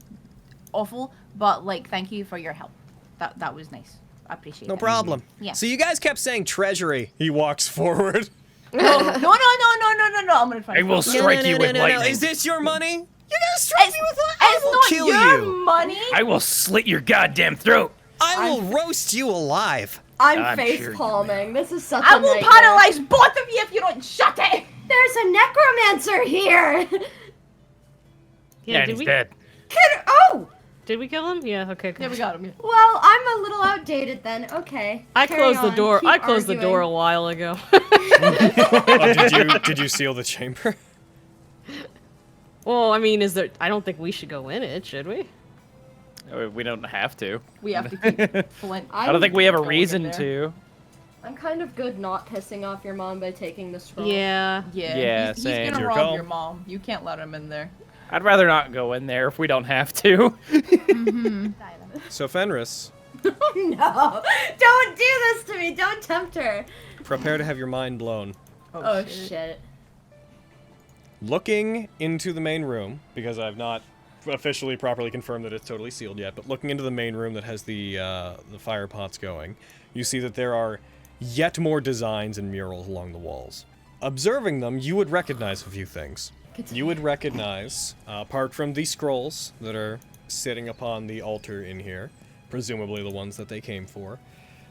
awful, but, like, thank you for your help. That was nice. I appreciate it. No problem. Yeah. So you guys kept saying treasury. He walks forward. No. I'm gonna try. I will strike you with lightning. Is this your money? You're gonna strike me with lightning? I It's will not kill your you. money. I will slit your goddamn throat. I will roast you alive. I'm I'm face sure you palming. This is such I a will nightmare. paralyze both of you if you don't shut it. There's a necromancer here. Yeah, and did he's we dead. did we kill him? Yeah, okay. Cool. Yeah, we got him. Well, I'm a little outdated then. Okay. I carry closed the on. door. Keep I closed the door a arguing. while ago. Oh, did you seal the chamber? Well, I mean, I don't think we should go in it, should we? We don't have to. We have to keep Flint. I don't think we have a Going in reason there. to. I'm kind of good not pissing off your mom by taking the scroll. Yeah. Yeah, he's same. gonna Your rob call. your mom. You can't let him in there. I'd rather not go in there if we don't have to. So Fenris, No. Don't do this to me. Don't tempt her. prepare to have your mind blown. Oh, shit. Looking into the main room, because I've not officially properly confirmed that it's totally sealed yet, but looking into the main room that has the fire pots going, you see that there are yet more designs and murals along the walls. Observing them, you would recognize a few things. You would recognize, apart from the scrolls that are sitting upon the altar in here, presumably the ones that they came for,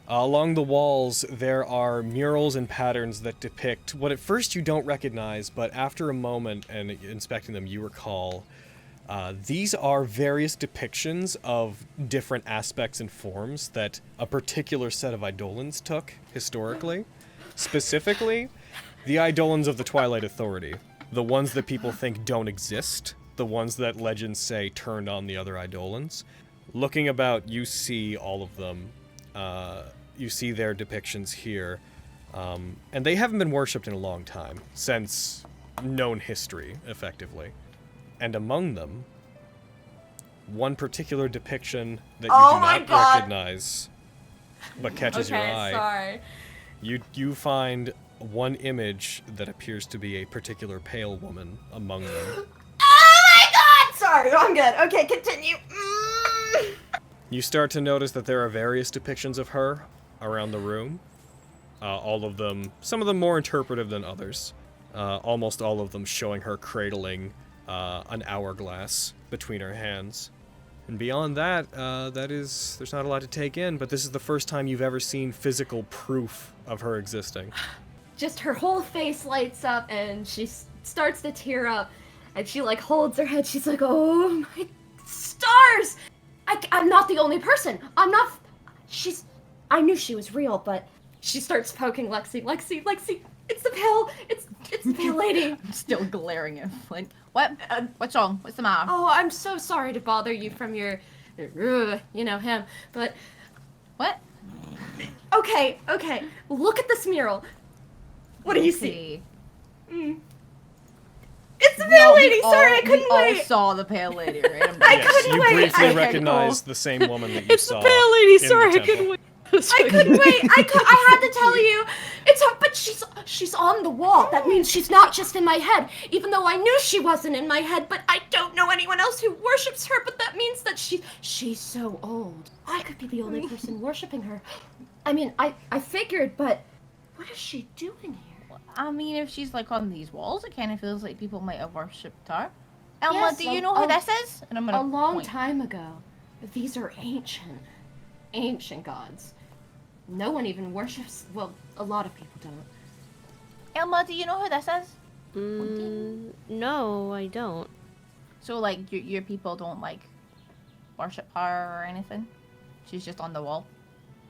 along the walls there are murals and patterns that depict what at first you don't recognize, but after a moment and inspecting them you recall. These are various depictions of different aspects and forms that a particular set of Eidolons took, historically. Specifically, the Eidolons of the Twilight Authority. The ones that people think don't exist. The ones that legends say turned on the other Eidolons. Looking about, you see all of them. You see their depictions here. And they haven't been worshipped in a long time, since known history, effectively. And among them, one particular depiction that you do not recognize, but catches your eye. Sorry. You find one image that appears to be a particular pale woman among them. Oh my god! Sorry, I'm good. Okay, continue. You start to notice that there are various depictions of her around the room. All of them, some of them more interpretive than others. Almost all of them showing her cradling an hourglass between her hands. And beyond that, there's not a lot to take in, but this is the first time you've ever seen physical proof of her existing. Just her whole face lights up and she starts to tear up and she like holds her head. She's like, oh my stars! I'm not the only person. I knew she was real, but she starts poking Lexi. Lexi, it's the pale lady. I'm still glaring at Flint. What? What's wrong? What's the matter? Oh, I'm so sorry to bother you from your, him, but... What? Okay, look at this mural. What do you see? It's the pale lady! Sorry, I couldn't wait! We all saw the pale lady, right? I couldn't you wait! briefly recognize the same woman that you It's saw. the pale lady. in Sorry, the I couldn't temple. wait. I couldn't wait! I had to tell you! It's her, but she's on the wall. That means she's not just in my head. Even though I knew she wasn't in my head, but I don't know anyone else who worships her, but that means that she's so old. I could be the only person worshipping her. I mean, I figured, but what is she doing here? I mean, if she's like on these walls, it kind of feels like people might have worshipped her. Elma, Yes, do you know who this is? And I'm gonna A long point. time ago. These are ancient gods. No one even worships, well, a lot of people don't. Elma, do you know who this is? No, I don't. So, like, your people don't, like, worship her or anything? She's just on the wall?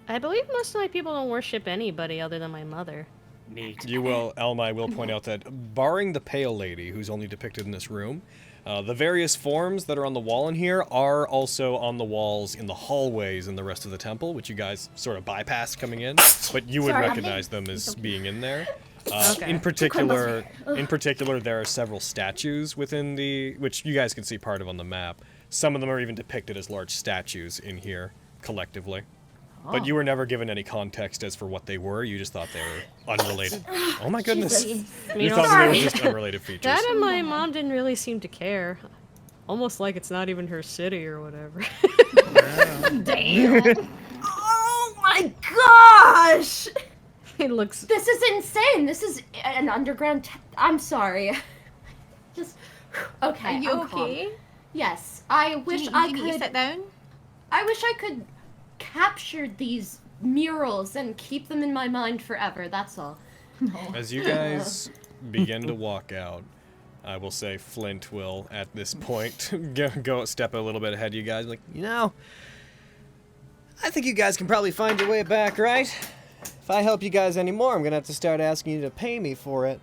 I believe most of my people don't worship anybody other than my mother. Neat. You will, Elma, I will point out that barring the pale lady, who's only depicted in this room, the various forms that are on the wall in here are also on the walls in the hallways in the rest of the temple, which you guys sort of bypassed coming in, but you would Sorry, recognize them as being in there. Okay. In particular, there are several statues within which you guys can see part of on the map. Some of them are even depicted as large statues in here, collectively. But you were never given any context as for what they were. You just thought they were unrelated. Oh my goodness. You thought that they were just unrelated features. That and my mom didn't really seem to care. Almost like it's not even her city or whatever. Damn. Oh my gosh! It looks... This is insane. This is an underground. I'm sorry. Just okay. Are you I'm calm. okay? Yes. I wish Do you I need to could. sit down? I wish I could capture these murals and keep them in my mind forever. That's all. As you guys begin to walk out, I will say Flint will, at this point, go step a little bit ahead of you guys. Like, I think you guys can probably find your way back, right? If I help you guys anymore, I'm gonna have to start asking you to pay me for it.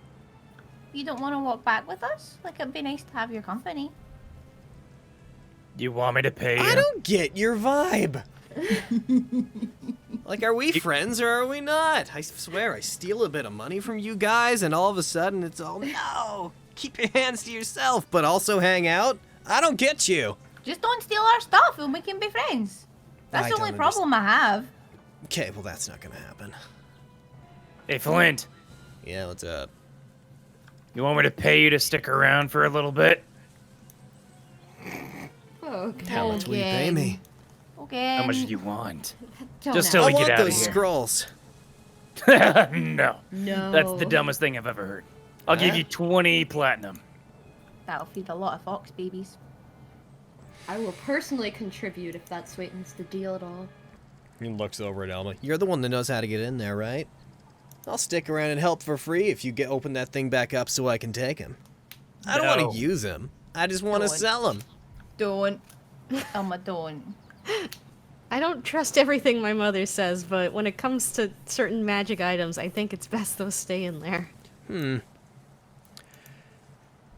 You don't want to walk back with us? Like, it'd be nice to have your company. You want me to pay you? I don't get your vibe. Like, are we friends or are we not? I swear, I steal a bit of money from you guys, and all of a sudden it's all, no, keep your hands to yourself, but also hang out? I don't get you. Just don't steal our stuff and we can be friends. That's I the only don't problem I have. Okay, well, that's not gonna happen. Hey, Flint. Yeah, what's up? You want me to pay you to stick around for a little bit? Okay. How much will you pay me? Okay. How much do you want? Don't Just ask. till I we get want out of those here. scrolls. No. No. That's the dumbest thing I've ever heard. I'll give you 20 platinum. That'll feed a lot of fox babies. I will personally contribute if that sweetens the deal at all. He looks over at Elma. You're the one that knows how to get in there, right? I'll stick around and help for free if you open that thing back up so I can take him. I don't No. want to use him. I just want to Don't. sell him. Don't. Elma, don't. I don't trust everything my mother says, but when it comes to certain magic items, I think it's best those stay in there.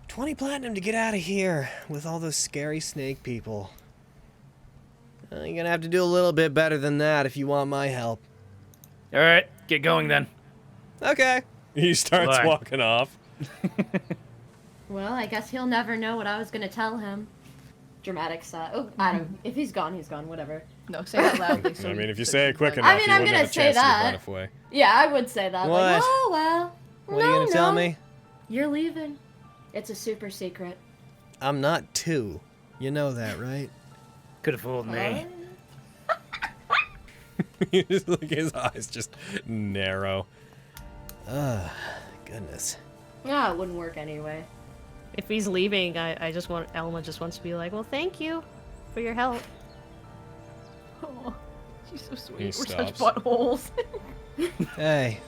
20 platinum to get out of here with all those scary snake people. You're gonna have to do a little bit better than that if you want my help. All right, get going then. Okay. He starts Bye. walking off. Well, I guess he'll never know what I was gonna tell him. Dramatic sigh. Oh, I don't. If he's gone, whatever. No, say that loudly. I mean, if you say it quick like- enough, I mean, you I'm wouldn't gonna have a say chance to that. run away. Yeah, I would say that. What? Like, oh well. What are you gonna tell me? You're leaving. It's a super secret. I'm not 2. You know that, right? Could have fooled me. Like his eyes just narrow. Goodness. Yeah, it wouldn't work anyway. If he's leaving, Elma just wants to be like, well, thank you for your help. Oh, she's so sweet. He We're such stops. buttholes. Hey.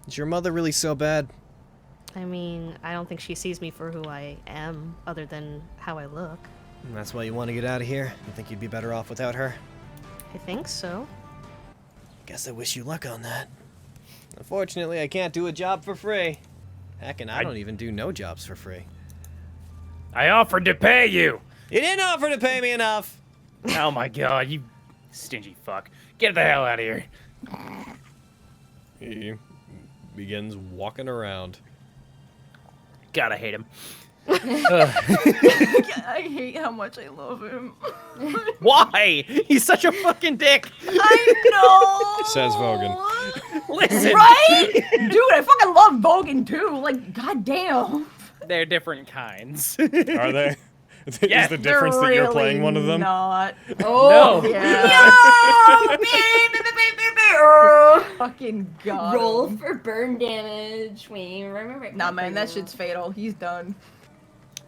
Is your mother really so bad? I mean, I don't think she sees me for who I am, other than how I look. And that's why you want to get out of here? You think you'd be better off without her? I think so. Guess I wish you luck on that. Unfortunately, I can't do a job for free. Heck, and I don't even do no jobs for free. I offered to pay you. You didn't offer to pay me enough! Oh my god, you stingy fuck. Get the hell out of here. He begins walking around. God, I hate him. I hate how much I love him. Why? He's such a fucking dick. I know. Says Vogan. Listen. Right? Dude, I fucking love Vogan too. Like, goddamn. They're different kinds. Are they? Is Yeah, the difference that you're playing Really one of them? Not. No. Yeah. Fucking god. Roll for burn damage. Wait, remember? Nah, man, that shit's fatal. He's done.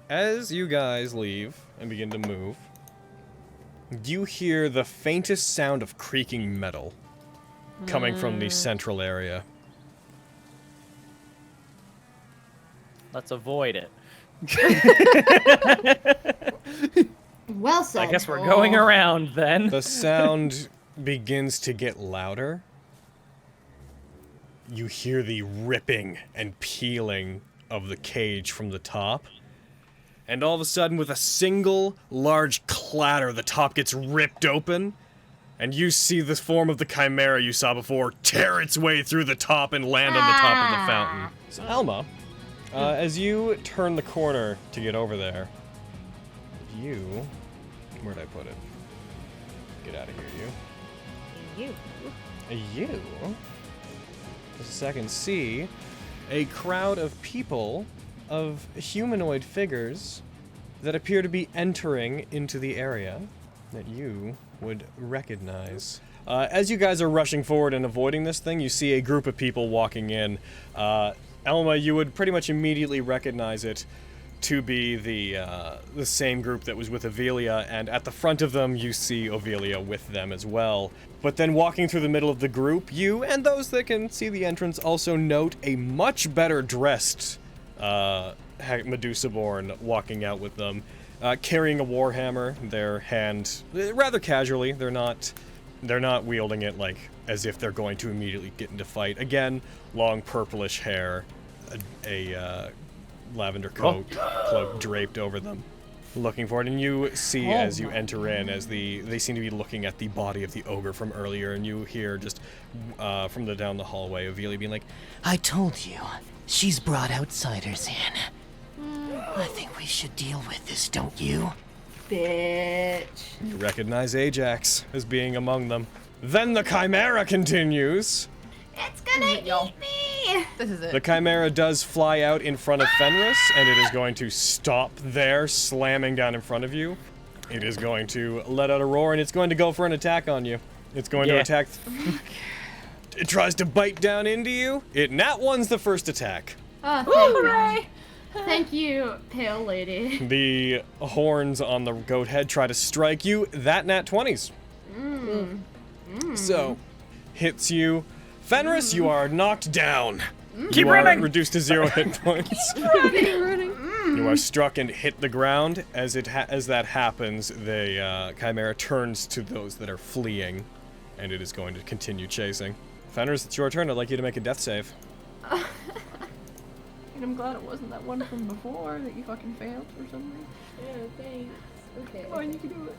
As you guys leave and begin to move, you hear the faintest sound of creaking metal coming from the central area. Let's avoid it. Well said. I guess we're going around then. The sound begins to get louder. You hear the ripping and peeling of the cage from the top. And all of a sudden, with a single large clatter, the top gets ripped open. And you see the form of the chimera you saw before tear its way through the top and land on the top of the fountain. So, Elma, as you turn the corner to get over there, you... Where'd I put it? Get out of here, you. You, just a second, see a crowd of people, of humanoid figures, that appear to be entering into the area that you would recognize. As you guys are rushing forward and avoiding this thing, you see a group of people walking in. Elma, you would pretty much immediately recognize it to be the same group that was with Ovelia, and at the front of them you see Ovelia with them as well. But then walking through the middle of the group, you and those that can see the entrance also note a much better dressed Medusaborn walking out with them, carrying a warhammer, their hand rather casually. They're not wielding it like as if they're going to immediately get into fight. Again, long purplish hair, a lavender cloak draped over them, looking for it. And you see as you enter in, as they seem to be looking at the body of the ogre from earlier, and you hear just from down the hallway Ovelia being like, I told you, she's brought outsiders in. I think we should deal with this, don't you? Bitch. you recognize Ajax as being among them. Then the chimera continues. It's gonna eat me. This is it. The chimera does fly out in front of Fenris, and it is going to stop there, slamming down in front of you. It is going to let out a roar, and it's going to go for an attack on you. It's going to attack. It tries to bite down into you. Nat 1's the first attack. Oh, hooray! Thank you, Pale Lady. The horns on the goat head try to strike you. That Nat 20s. So, hits you. Fenris, you are knocked down. Keep you running! are reduced to 0 hit points. You are struck and hit the ground. As that happens, the Chimera turns to those that are fleeing, and it is going to continue chasing. Fenris, it's your turn. I'd like you to make a death save. And I'm glad it wasn't that one from before that you fucking failed or something. Yeah, thanks. Okay. Come on, you can do it.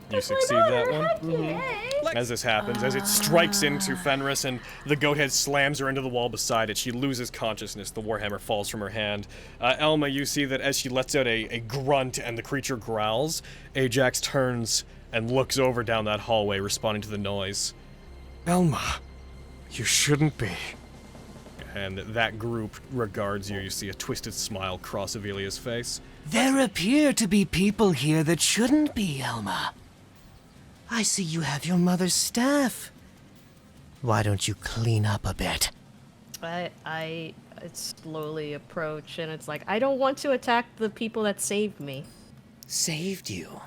You succeed that one. As this happens, as it strikes into Fenris and the goat head slams her into the wall beside it, she loses consciousness. The warhammer falls from her hand. Elma, you see that as she lets out a grunt and the creature growls, Ajax turns and looks over down that hallway, responding to the noise. Elma, you shouldn't be. And that group regards you. You see a twisted smile cross Avelia's face. There appear to be people here that shouldn't be, Elma. I see you have your mother's staff. Why don't you clean up a bit? I slowly approach, and it's like, I don't want to attack the people that saved me. Saved you?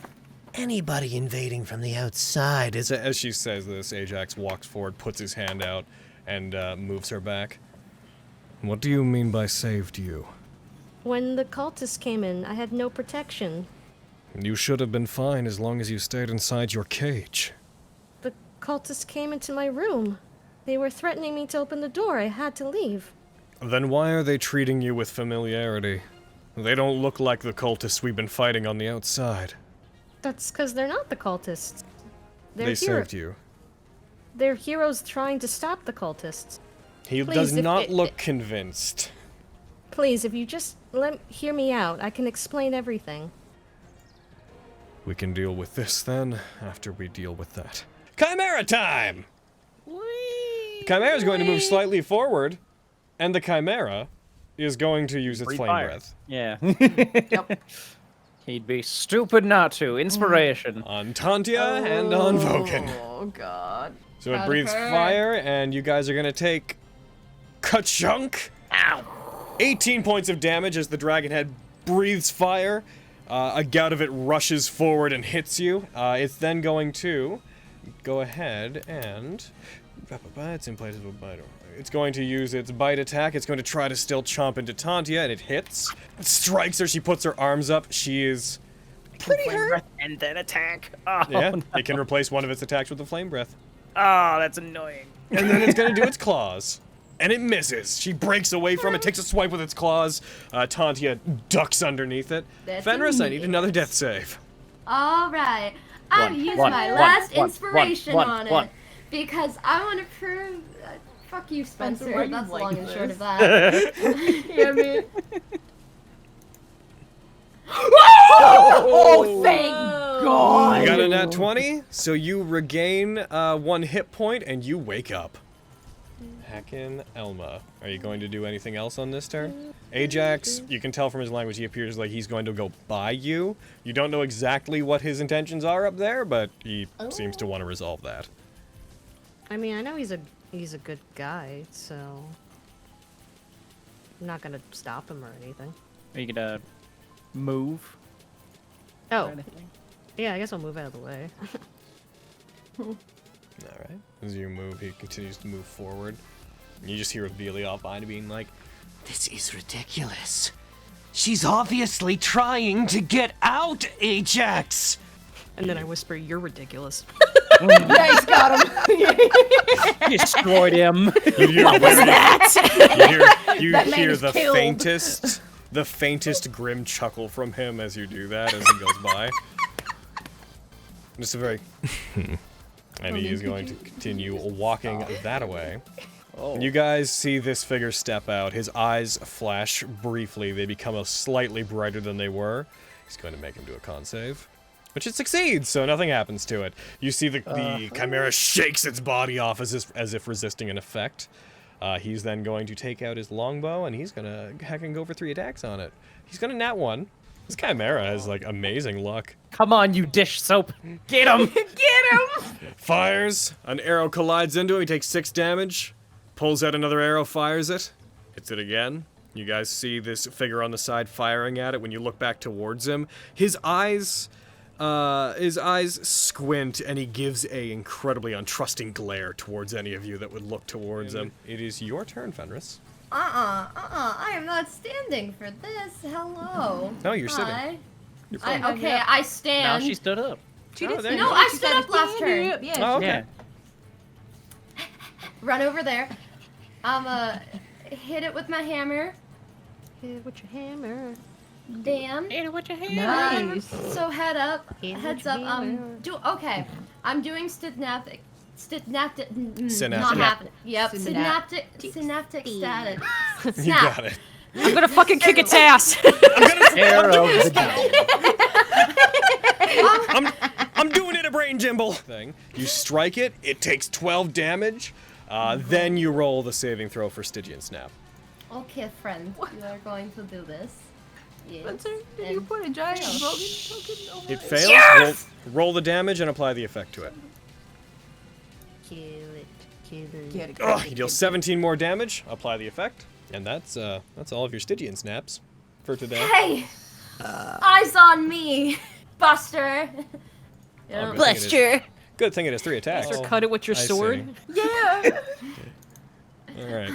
Anybody invading from the outside is As she says this, Ajax walks forward, puts his hand out, and moves her back. What do you mean by saved you? When the cultists came in, I had no protection. You should have been fine as long as you stayed inside your cage. The cultists came into my room. They were threatening me to open the door. I had to leave. Then why are they treating you with familiarity? They don't look like the cultists we've been fighting on the outside. That's because they're not the cultists. They saved you. They're heroes trying to stop the cultists. He Please, does if not it- look convinced. Please, if you just hear me out, I can explain everything. We can deal with this then, after we deal with that. Chimera time! Chimera is going to move slightly forward, and the Chimera is going to use its Breathe flame fire. breath. Yeah. Yep. He'd be stupid not to. Inspiration. On Tantia and on Vogan. Oh, God. So it Gotta breathes hurt. fire, and you guys are going to take ka-chunk. Ow. 18 points of damage as the dragon head breathes fire. A gout of it rushes forward and hits you. It's then going to go ahead and... It's in place of a bite. It's going to use its bite attack. It's going to try to still chomp into Tantia, and it hits. It strikes her. She puts her arms up. She is pretty hurt. And then attack. Oh, Yeah, no. it can replace one of its attacks with a flame breath. Oh, that's annoying. And then it's going to do its claws. And it misses. She breaks away from it, takes a swipe with its claws. Tantia ducks underneath it. That's Fenris, I need amazing. another death save. All right. I'm One, using one, my one, last one, inspiration one, on one. it because I want to prove. Fuck you, Spencer. why you That's like long and short this? of that. Yeah, man. Oh, Thank God. You got a nat 20, so you regain 1 hit point and you wake up. Hackin' Elma. Are you going to do anything else on this turn? Ajax, you can tell from his language he appears like he's going to go by you. You don't know exactly what his intentions are up there, but he seems to want to resolve that. I mean, I know he's a good guy, so I'm not gonna stop him or anything. Are you gonna move? Oh, Or anything? yeah, I guess I'll move out of the way. Alright. As you move, he continues to move forward. You just hear Avelia behind being like, This is ridiculous. She's obviously trying to get out, Ajax! And then I whisper, "You're ridiculous." Nice, got him. Destroyed him. what was that? You That man hear is the killed. faintest grim chuckle from him as you do that, as he goes by. Just a very... And he is going to continue walking that way. You guys see this figure step out. His eyes flash briefly. They become slightly brighter than they were. He's going to make him do a con save. Which it succeeds, so nothing happens to it. You see the Chimera shakes its body off as if resisting an effect. He's then going to take out his longbow, and he's going to heck and go for 3 attacks on it. He's going to nat 1. This Chimera has like amazing luck. Come on, you dish soap. Get him. Get him! Fires. An arrow collides into him. He takes 6 damage. Pulls out another arrow, fires it. Hits it again. You guys see this figure on the side firing at it. When you look back towards him, his eyes squint, and he gives a incredibly untrusting glare towards any of you that would look towards him. It is your turn, Fenris. I am not standing for this. Hello. No, you're sitting. Hi. You're fine. Okay, I stand. Now she stood up. She Oh, did there you No, go. I stood up last turn. Yeah. Oh, okay. Yeah. Run over there. Hit it with my hammer. Hit it with your hammer. Bam. Hit it with your hand. Nice. So heads up. hammer. Okay. I'm doing synaptic. Synaptic. Not happening. Yep. Synaptic. Synaptic static. You Snap. got it. I'm gonna fucking kick its ass. Arrow of the devil. I'm doing it a brain jimble thing. You strike it. It takes 12 damage. Then you roll the saving throw for Stygian Snap. Okay, friend. You are going to do this. Yes. Spencer, did you put a giant Logan token over It fails. Roll the damage and apply the effect to it. Kill it. Get it. Ugh, you deal 17 more damage. Apply the effect, and that's all of your Stygian snaps for today. Hey! Eyes on me, Buster. Oh, good thing it is- Good thing it is 3 attacks. Or cut it with your I see. sword. Yeah. All right.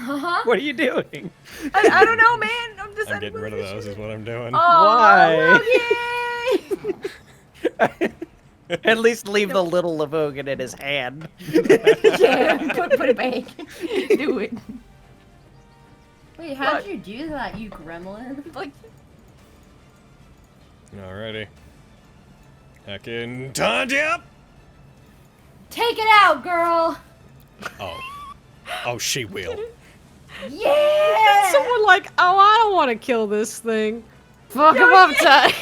What are you doing? I don't know, man. I'm just. I'm getting rid of those. Is what I'm doing. Why? Oh, yay! At least leave the little Levogan in his hand. Yeah, put it back. Do it. Wait, how'd you do that, you gremlin? Like, Alrighty. Heckin' Tandia! Take it out, girl! Oh. Oh, she will. Yeah! Someone like, oh, I don't want to kill this thing. Fuck him up, Ty.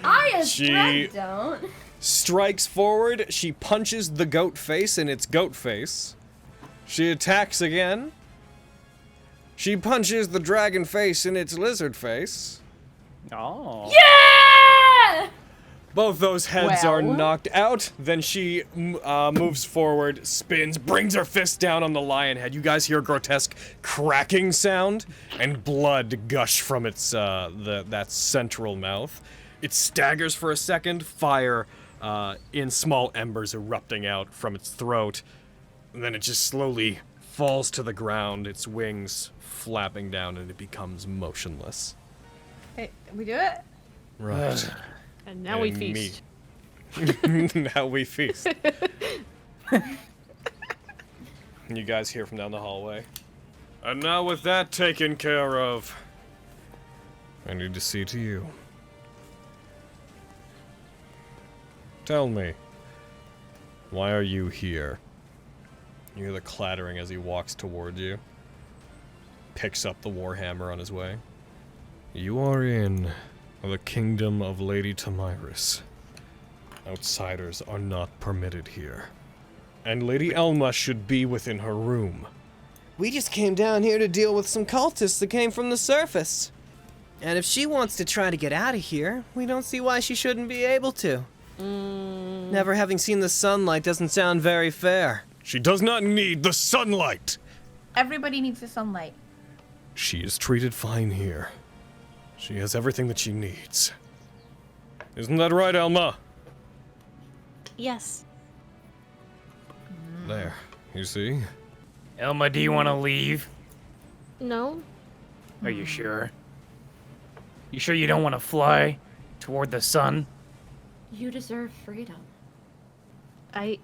I as She- Fred don't. Strikes forward. She punches the goat face in its goat face. She attacks again. She punches the dragon face in its lizard face. Oh. Yeah! Both those heads are Well. knocked out. Then she moves forward, spins, brings her fist down on the lion head. You guys hear a grotesque cracking sound and blood gush from its that central mouth. It staggers for a second, fire in small embers erupting out from its throat, and then it just slowly falls to the ground, its wings flapping down, and it becomes motionless. hey, we do it? Right. And now we And feast. Now we feast. You guys hear from down the hallway. And now with that taken care of, I need to see to you. Tell me, why are you here? You hear the clattering as he walks toward you. Picks up the warhammer on his way. You are in the kingdom of Lady Tamiris. Outsiders are not permitted here. And Lady Elma should be within her room. We just came down here to deal with some cultists that came from the surface. And if she wants to try to get out of here, we don't see why she shouldn't be able to. Never having seen the sunlight doesn't sound very fair. She does not need the sunlight! Everybody needs the sunlight. She is treated fine here. She has everything that she needs. Isn't that right, Elma? Yes. There, you see? Elma, do you want to leave? No. Are you sure? You sure you don't want to fly toward the sun? You deserve freedom. I.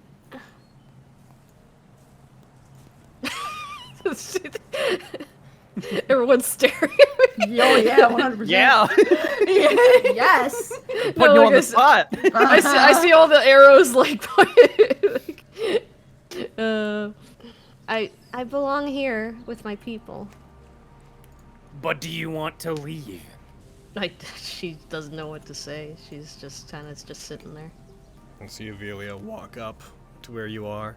Everyone's staring at me. Oh yeah, 100%. Yeah. Yes! Putting No, you like on I the said- spot. I see all the arrows like, I belong here with my people. But do you want to leave? She doesn't know what to say. She's just kind of just sitting there. And see Avelia walk up to where you are.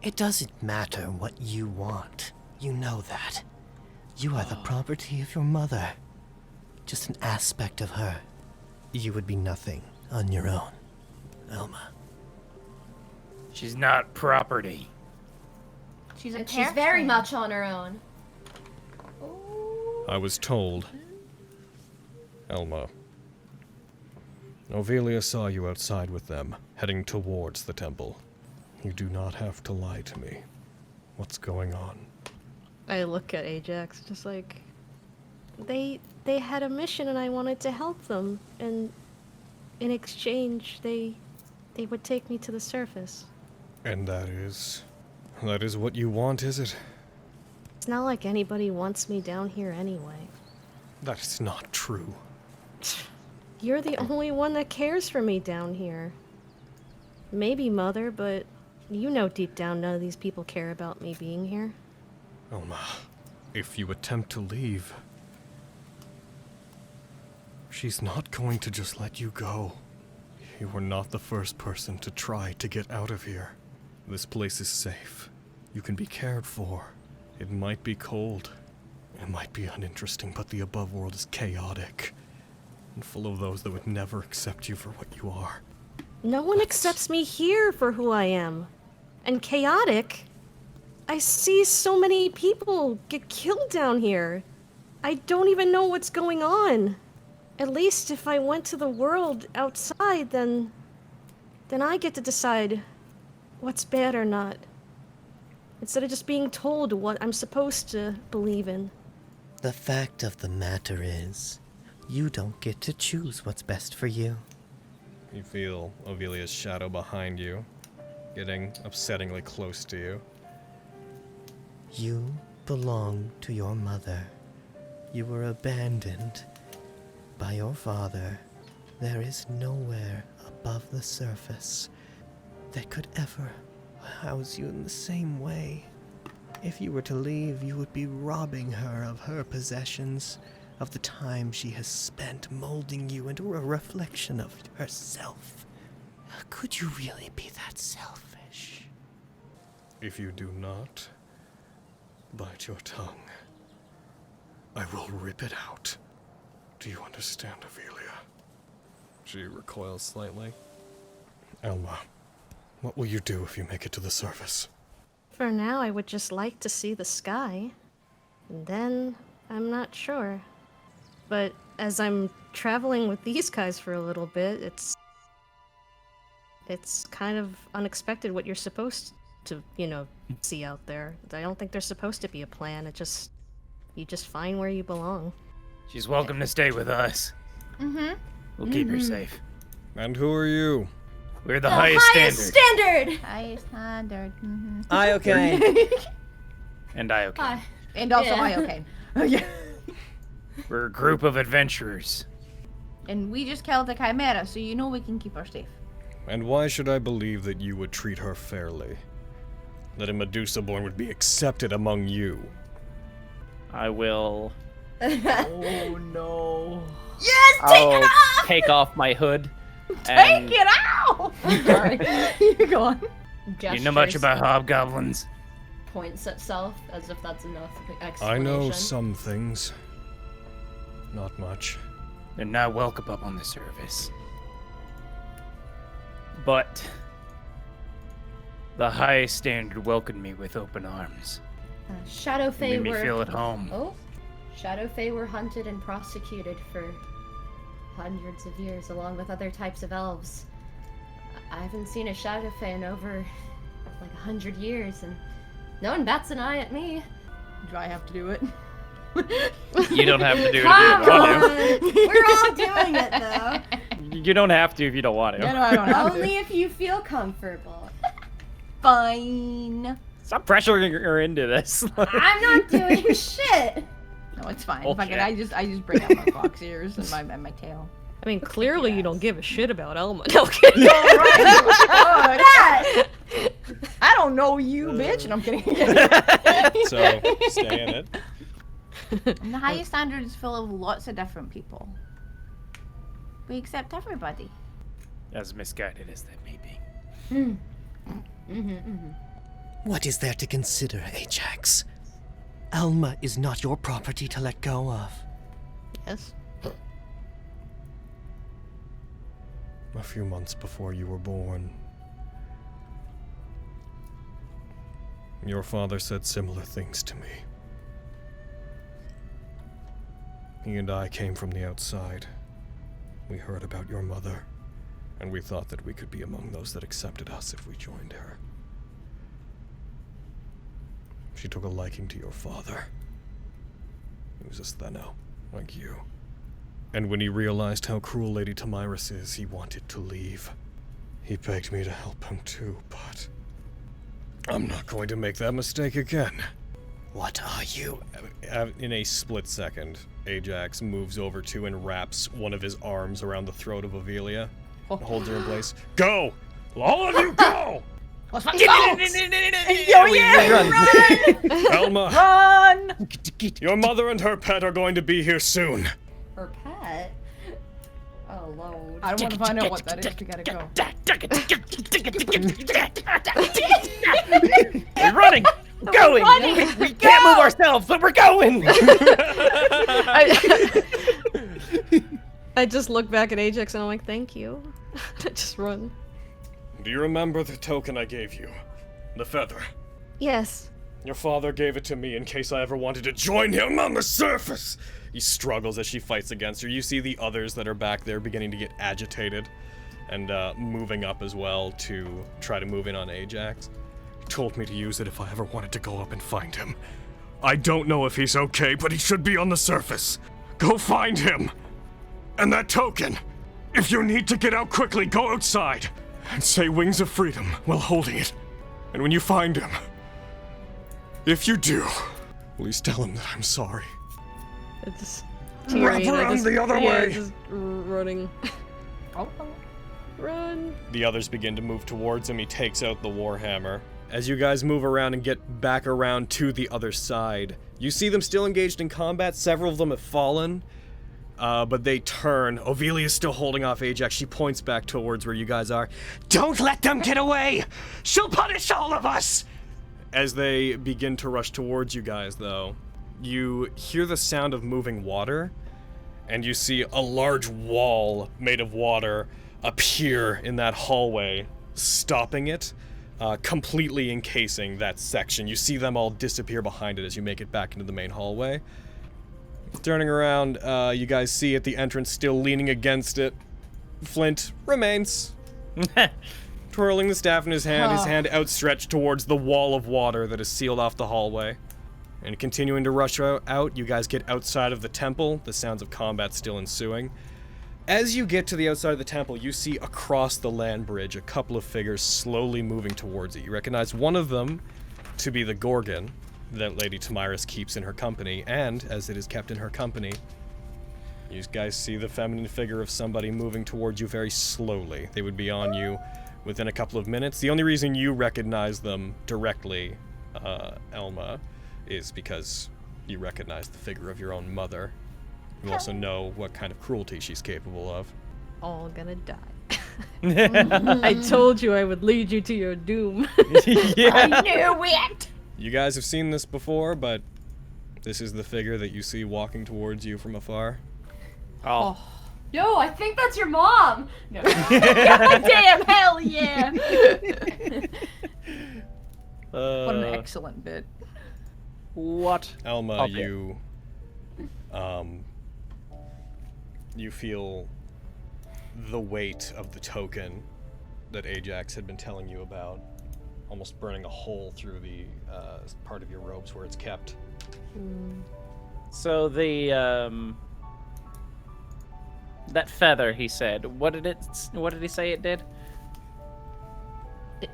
It doesn't matter what you want. You know that. You are the property of your mother. just an aspect of her. You would be nothing on your own, Alma. She's not property. She's a And she's very person. much on her own. I was told. Elma. Novelia saw you outside with them, heading towards the temple. You do not have to lie to me. What's going on? I look at Ajax, just like, they had a mission and I wanted to help them, and in exchange they would take me to the surface. And that is what you want, is it? It's not like anybody wants me down here anyway. That is not true. You're the only one that cares for me down here. Maybe Mother, but you know deep down none of these people care about me being here. Elma, if you attempt to leave, she's not going to just let you go. You were not the first person to try to get out of here. This place is safe. You can be cared for. It might be cold. It might be uninteresting, but the above world is chaotic. And full of those that would never accept you for what you are. No one accepts me here for who I am. And chaotic? I see so many people get killed down here. I don't even know what's going on. At least if I went to the world outside, then I get to decide what's bad or not. Instead of just being told what I'm supposed to believe in. The fact of the matter is, you don't get to choose what's best for you. You feel Ovelia's shadow behind you, getting upsettingly close to you. You belong to your mother. You were abandoned by your father. There is nowhere above the surface that could ever house you in the same way. If you were to leave, you would be robbing her of her possessions, of the time she has spent molding you into a reflection of herself. Could you really be that selfish? If you do not bite your tongue, I will rip it out. Do you understand, Ovelia? She recoils slightly. Elma, what will you do if you make it to the surface? For now, I would just like to see the sky. And then, I'm not sure. But as I'm traveling with these guys for a little bit, it's kind of unexpected what you're supposed to, see out there. I don't think there's supposed to be a plan. You just find where you belong. She's welcome to stay with us. Mm-hmm. We'll keep her safe. And who are you? We're the highest standard. standard! High standard. Mm-hmm. I okay. And I okay. Hi. And also Yeah. I okay. Oh yeah. We're a group of adventurers. And we just killed the chimera, so you know we can keep her safe. And why should I believe that you would treat her fairly? That a Medusa-born would be accepted among you? I will. Oh no. Yes, take it I'll off! take off my hood. Take it out! Sorry. You go on. You know much about hobgoblins? Points itself as if that's enough I explanation. know some things. Not much. They're not welcome up on the surface. But the highest standard welcomed me with open arms. Shadow Fae Made me were... feel at home. Oh, Shadow Fae were hunted and prosecuted for hundreds of years, along with other types of elves. I haven't seen a Shadow Fae in over like 100 years, and no one bats an eye at me. Do I have to do it? You don't have to do it if you don't want We're all doing it though. to. You don't have to if you don't want to. No, I don't have Only if you feel comfortable. Fine. Stop pressuring her into this. I'm not doing shit. No, it's fine. Bullshit. Fuck it, I just bring out my fox ears and my tail. I mean, clearly you don't give a shit about Elma. No, I'm kidding. That. I don't know you, bitch. And I'm kidding. So, stay in it. And the highest standard is full of lots of different people. We accept everybody. As misguided as that may be. What is there to consider, Ajax? Alma is not your property to let go of. Yes. a few months before you were born. Your father said similar things to me. He and I came from the outside. We heard about your mother, and we thought that we could be among those that accepted us if we joined her. She took a liking to your father. He was a Stheno, like you. And when he realized how cruel Lady Tamiris is, he wanted to leave. He begged me to help him too, but I'm not going to make that mistake again. What are you? In a split second, Ajax moves over to and wraps one of his arms around the throat of Ophelia and holds her in place. Go! All of you go! Let's fucking go! Yo, yeah! Run! Elma, Run! your mother and her pet are going to be here soon. Her pet? Oh, Lord. I don't want to find out what that is. We gotta go. We're running! We're going! We can't move ourselves, but we're going! I just look back at Ajax and I'm like, thank you. I just run. Do you remember the token I gave you? The feather. Yes. Your father gave it to me in case I ever wanted to join him on the surface. He struggles as she fights against her. You see the others that are back there beginning to get agitated and moving up as well to try to move in on Ajax. He told me to use it if I ever wanted to go up and find him. I don't know if he's okay, but he should be on the surface. Go find him. And that token. If you need to get out quickly, go outside and say Wings of Freedom while holding it. And when you find him, if you do, please tell him that I'm sorry. It's just Wrap teary, and I around just, the other way. just running. Run. The others begin to move towards him. He takes out the Warhammer. As you guys move around and get back around to the other side, you see them still engaged in combat. Several of them have fallen, but they turn. Ophelia's still holding off Ajax. She points back towards where you guys are. Don't let them get away! She'll punish all of us! As they begin to rush towards you guys, though, you hear the sound of moving water, and you see a large wall made of water appear in that hallway, stopping it, completely encasing that section. You see them all disappear behind it as you make it back into the main hallway. Turning around, you guys see at the entrance, still leaning against it, Flint remains. Twirling the staff in his hand outstretched towards the wall of water that is sealed off the hallway. And continuing to rush out, you guys get outside of the temple, the sounds of combat still ensuing. As you get to the outside of the temple, you see across the land bridge a couple of figures slowly moving towards it. You recognize one of them to be the Gorgon that Lady Tamiris keeps in her company, and as it is kept in her company, you guys see the feminine figure of somebody moving towards you very slowly. They would be on you within a couple of minutes. The only reason you recognize them directly, Elma, is because you recognize the figure of your own mother. You also know what kind of cruelty she's capable of. All gonna die. I told you I would lead you to your doom. I knew it! You guys have seen this before, but this is the figure that you see walking towards you from afar. Oh. Yo, I think that's your mom! No. God damn, hell yeah! What an excellent bit. What? Elma, Okay. you feel the weight of the token that Ajax had been telling you about, almost burning a hole through the part of your robes where it's kept. So the that feather, he said. What did he say it did?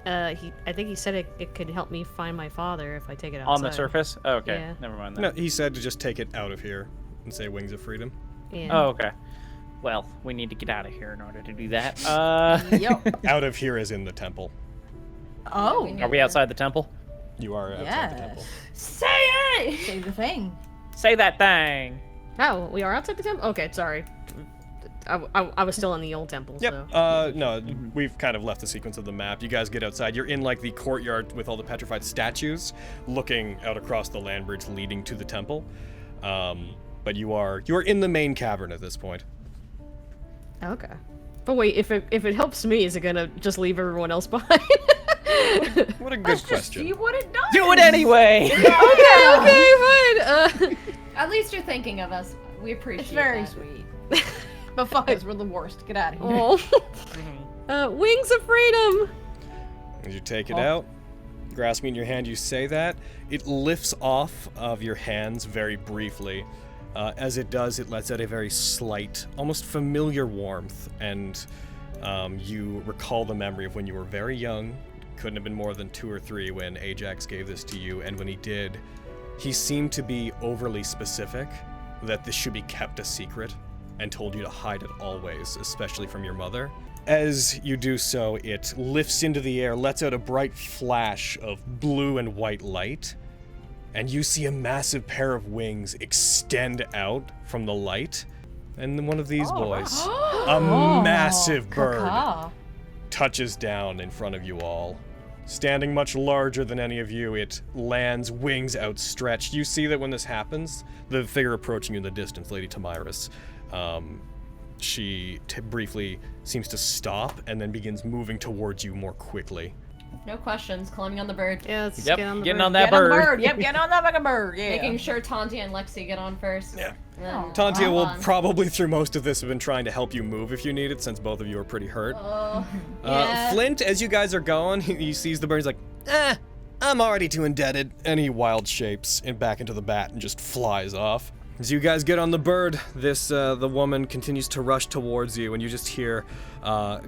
I think he said it could help me find my father if I take it outside. On the surface? Oh, okay. Yeah. Never mind No, that. he said to just take it out of here and say Wings of Freedom. Yeah. Oh, okay. Well, we need to get out of here in order to do that. Yep. Out of here as in the temple. Oh. Are we outside the temple? You are outside the temple. Say it! Say the thing. Say that thing. Oh, we are outside the temple? Okay, sorry. I was still in the old temple, Yep. so. No, we've kind of left the sequence of the map. You guys get outside. You're in like the courtyard with all the petrified statues, looking out across the land bridge leading to the temple. But you are in the main cavern at this point. Okay. But wait, if it helps me, is it gonna just leave everyone else behind? What a good question. See what it does. Do it anyway. Okay, fine. At least you're thinking of us. We appreciate It's very that. sweet. But fuck us, we're the worst. Get out of here. Oh. Wings of freedom. As you take it out, grasping in your hand, you say that. It lifts off of your hands very briefly. As it does, it lets out a very slight, almost familiar warmth, and you recall the memory of when you were very young. Couldn't have been more than 2 or 3 when Ajax gave this to you, and when he did, he seemed to be overly specific that this should be kept a secret and told you to hide it always, especially from your mother. As you do so, it lifts into the air, lets out a bright flash of blue and white light, and you see a massive pair of wings extend out from the light, and one of these boys, a massive bird, touches down in front of you all. Standing much larger than any of you, it lands, wings outstretched. You see that when this happens, the figure approaching you in the distance, Lady Tamiris, she briefly seems to stop and then begins moving towards you more quickly. No questions. Climbing on the bird. Yeah, let's Yep, get on the getting bird. on that Get on the bird. bird. Yep, get on that fucking bird. Yeah. Making sure Tantia and Lexi get on first. Yeah. Then Tantia hop will on. probably through most of this have been trying to help you move if you need it, since both of you are pretty hurt. Yeah. Flint, as you guys are going, he sees the bird, he's like, I'm already too indebted. And he wild shapes and back into the bat and just flies off. As you guys get on the bird, the woman continues to rush towards you, and you just hear,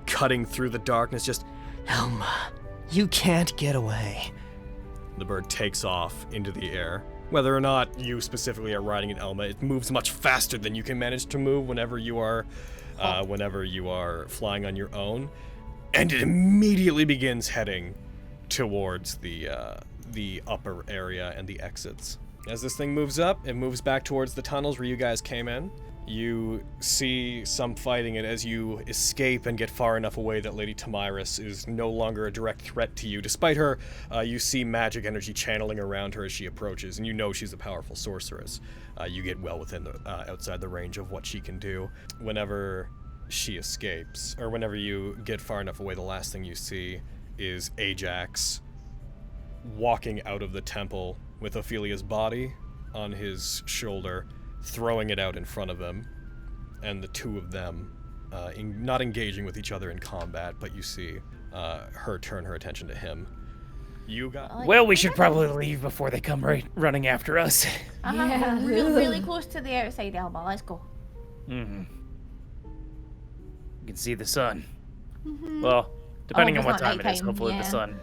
cutting through the darkness, just, Elma, you can't get away. the bird takes off into the air. Whether or not you specifically are riding an Elma, it moves much faster than you can manage to move whenever you are flying on your own, and it immediately begins heading towards the upper area and the exits. As this thing moves up, it moves back towards the tunnels where you guys came in. You see some fighting, and as you escape and get far enough away that Lady Tamiris is no longer a direct threat to you, despite her, you see magic energy channeling around her as she approaches, and you know she's a powerful sorceress. You get well within outside the range of what she can do. Whenever she escapes, or whenever you get far enough away, the last thing you see is Ajax walking out of the temple with Ophelia's body on his shoulder, throwing it out in front of him, and the two of them not engaging with each other in combat, but you see her turn her attention to him. You got... Well, we should probably leave before they come running after us. Yeah, we're really close to the outside, Elba. Let's go. Mm-hmm. You can see the sun. Well, depending on what it's not time it is, nighttime, hopefully yeah. the sun.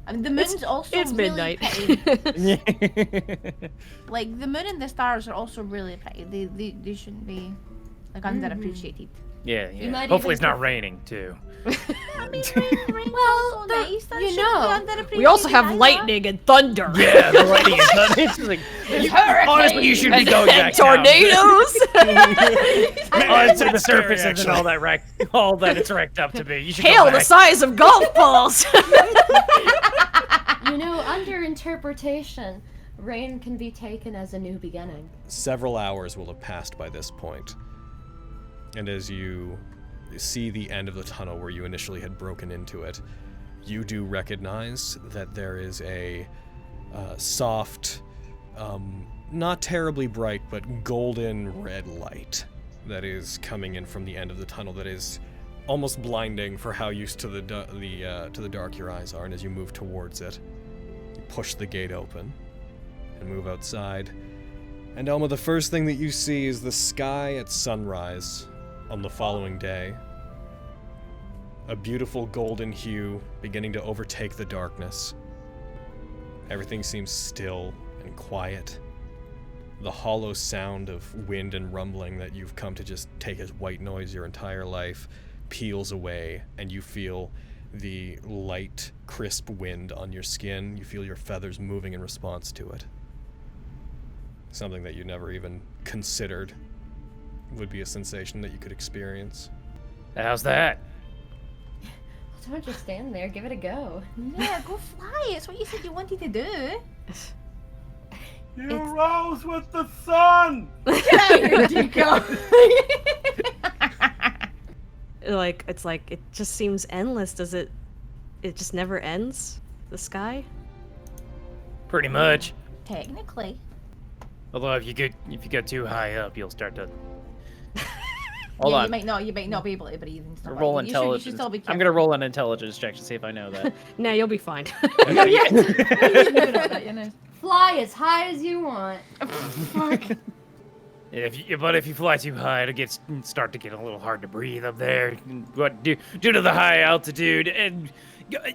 And the moon's also it's really midnight. pretty. Like, the moon and the stars are also really pretty. They shouldn't be, like, underappreciated. Yeah, You yeah. might Hopefully even it's not raining, too. I mean, rain well, nice. That you shouldn't know, be underappreciated We also have either. lightning and thunder. Yeah, the lighting is not... It's like, honestly, you should be going back down. Tornadoes. Onto the surface and then all that it's wrecked up to be. You should Hail go the back. size of golf balls. You know, under interpretation, rain can be taken as a new beginning. Several hours will have passed by this point, and as you see the end of the tunnel where you initially had broken into it, you do recognize that there is a soft, not terribly bright, but golden red light that is coming in from the end of the tunnel that is almost blinding for how used to the dark your eyes are. And as you move towards it, you push the gate open and move outside. And Elma, the first thing that you see is the sky at sunrise on the following day. A beautiful golden hue beginning to overtake the darkness. Everything seems still and quiet. The hollow sound of wind and rumbling that you've come to just take as white noise your entire life peels away, and you feel the light, crisp wind on your skin. You feel your feathers moving in response to it. Something that you never even considered would be a sensation that you could experience. How's that? Don't just stand there, give it a go. Yeah, go fly. It's what you said you wanted to do. You rose with the sun! Get out of here, Dico! Like, it's like, it just seems endless. Does it just never ends? The sky? Pretty much. Technically. Although if you get too high up, you'll start to. Hold yeah, on. you might not be able to breathe and stuff. Roll like that. You intelligence. should still be I'm gonna roll an intelligence check to see if I know that. Nah, you'll be fine. Fly as high as you want. But if you fly too high, it'll start to get a little hard to breathe up there. But due to the high altitude, and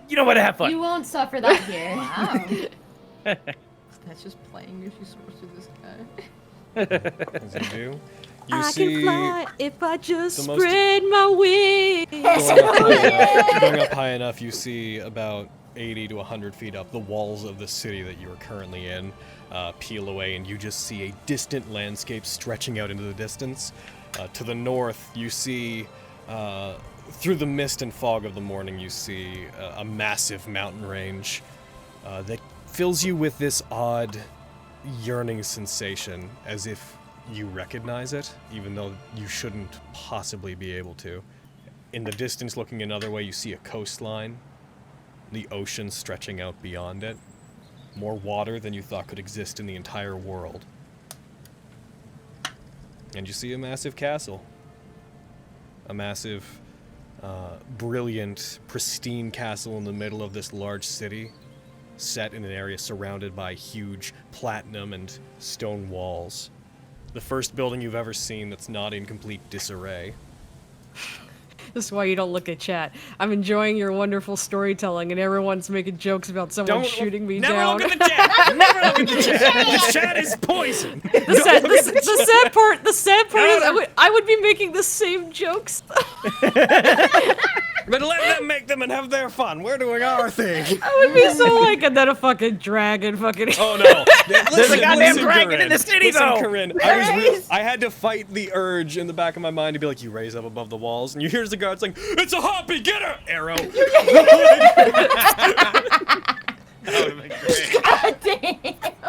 you know what? Have fun. You won't suffer that here. Wow. That's just playing if you source through this guy. As you do, you I see can fly if I just the most- spread my wings. going up high enough, you see about 80 to 100 feet up the walls of the city that you are currently in peel away, and you just see a distant landscape stretching out into the distance. To the north, you see, through the mist and fog of the morning, you see a massive mountain range that fills you with this odd, yearning sensation, as if you recognize it, even though you shouldn't possibly be able to. In the distance, looking another way, you see a coastline, the ocean stretching out beyond it. More water than you thought could exist in the entire world. And you see a massive castle. A massive, brilliant, pristine castle in the middle of this large city, set in an area surrounded by huge platinum and stone walls. The first building you've ever seen that's not in complete disarray. This is why you don't look at chat. I'm enjoying your wonderful storytelling, and everyone's making jokes about someone shooting me Never down. look at the chat! Never look at the chat! The chat is poison! The sad part is I would be making the same jokes. But let them make them and have their fun. We're doing our thing. I would be so like, and then a fucking dragon fucking. Oh no! There's a goddamn dragon in the city, though! Corinne, I had to fight the urge in the back of my mind to be like, you raise up above the walls, and you hear the guards like, it's a hoppy, get her! Arrow. That would have been great. God damn.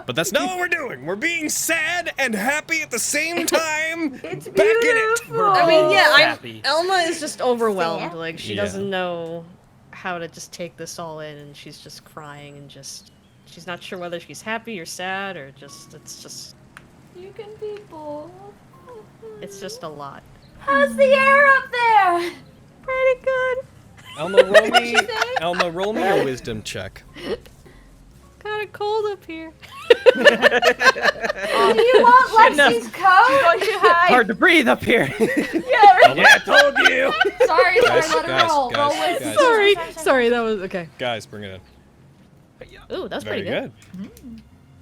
But that's not what we're doing. We're being sad and happy at the same time. It's Back in it. beautiful. I mean, yeah, Happy. Elma is just overwhelmed. Sad? Like, she Yeah. doesn't know how to just take this all in, and she's just crying and just. She's not sure whether she's happy or sad or just. It's just. You can be both. It's just a lot. How's the air up there? Pretty good. Elma, roll me a wisdom check. Kind of cold up here. Do you want Lexi's coat? Hard to breathe up here. Yeah, I told you. Sorry, Guys, let her roll. Roll with guys. Sorry, that was okay. Guys, bring it in. Ooh, that's Very pretty good.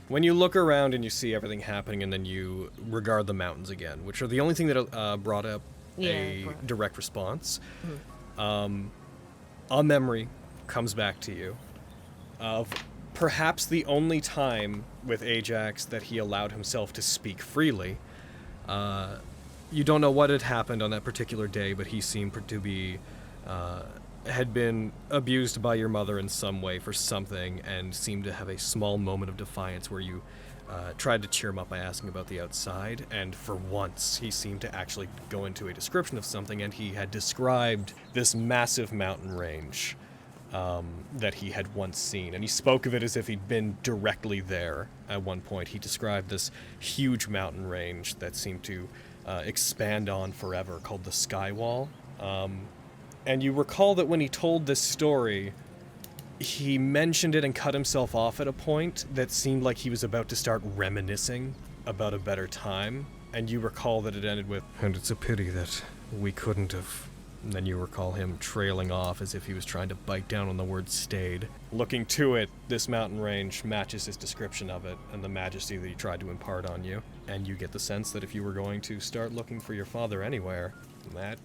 When you look around and you see everything happening, and then you regard the mountains again, which are the only thing that brought up a direct response, a memory comes back to you of perhaps the only time with Ajax that he allowed himself to speak freely. You don't know what had happened on that particular day, but he seemed to be had been abused by your mother in some way for something, and seemed to have a small moment of defiance where you tried to cheer him up by asking about the outside, and for once he seemed to actually go into a description of something, and he had described this massive mountain range that he had once seen, and he spoke of it as if he'd been directly there at one point. He described this huge mountain range that seemed to expand on forever, called the Skywall. And you recall that when he told this story, he mentioned it and cut himself off at a point that seemed like he was about to start reminiscing about a better time. And you recall that it ended with, and it's a pity that we couldn't have. And then you recall him trailing off as if he was trying to bite down on the word stayed. Looking to it, this mountain range matches his description of it and the majesty that he tried to impart on you. And you get the sense that if you were going to start looking for your father anywhere, that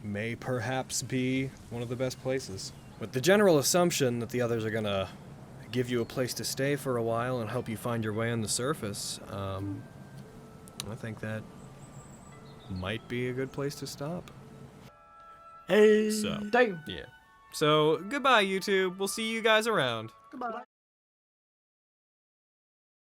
may perhaps be one of the best places. With the general assumption that the others are gonna give you a place to stay for a while and help you find your way on the surface, I think that might be a good place to stop. Hey. So, Damn. yeah. So, goodbye, YouTube. We'll see you guys around. Goodbye.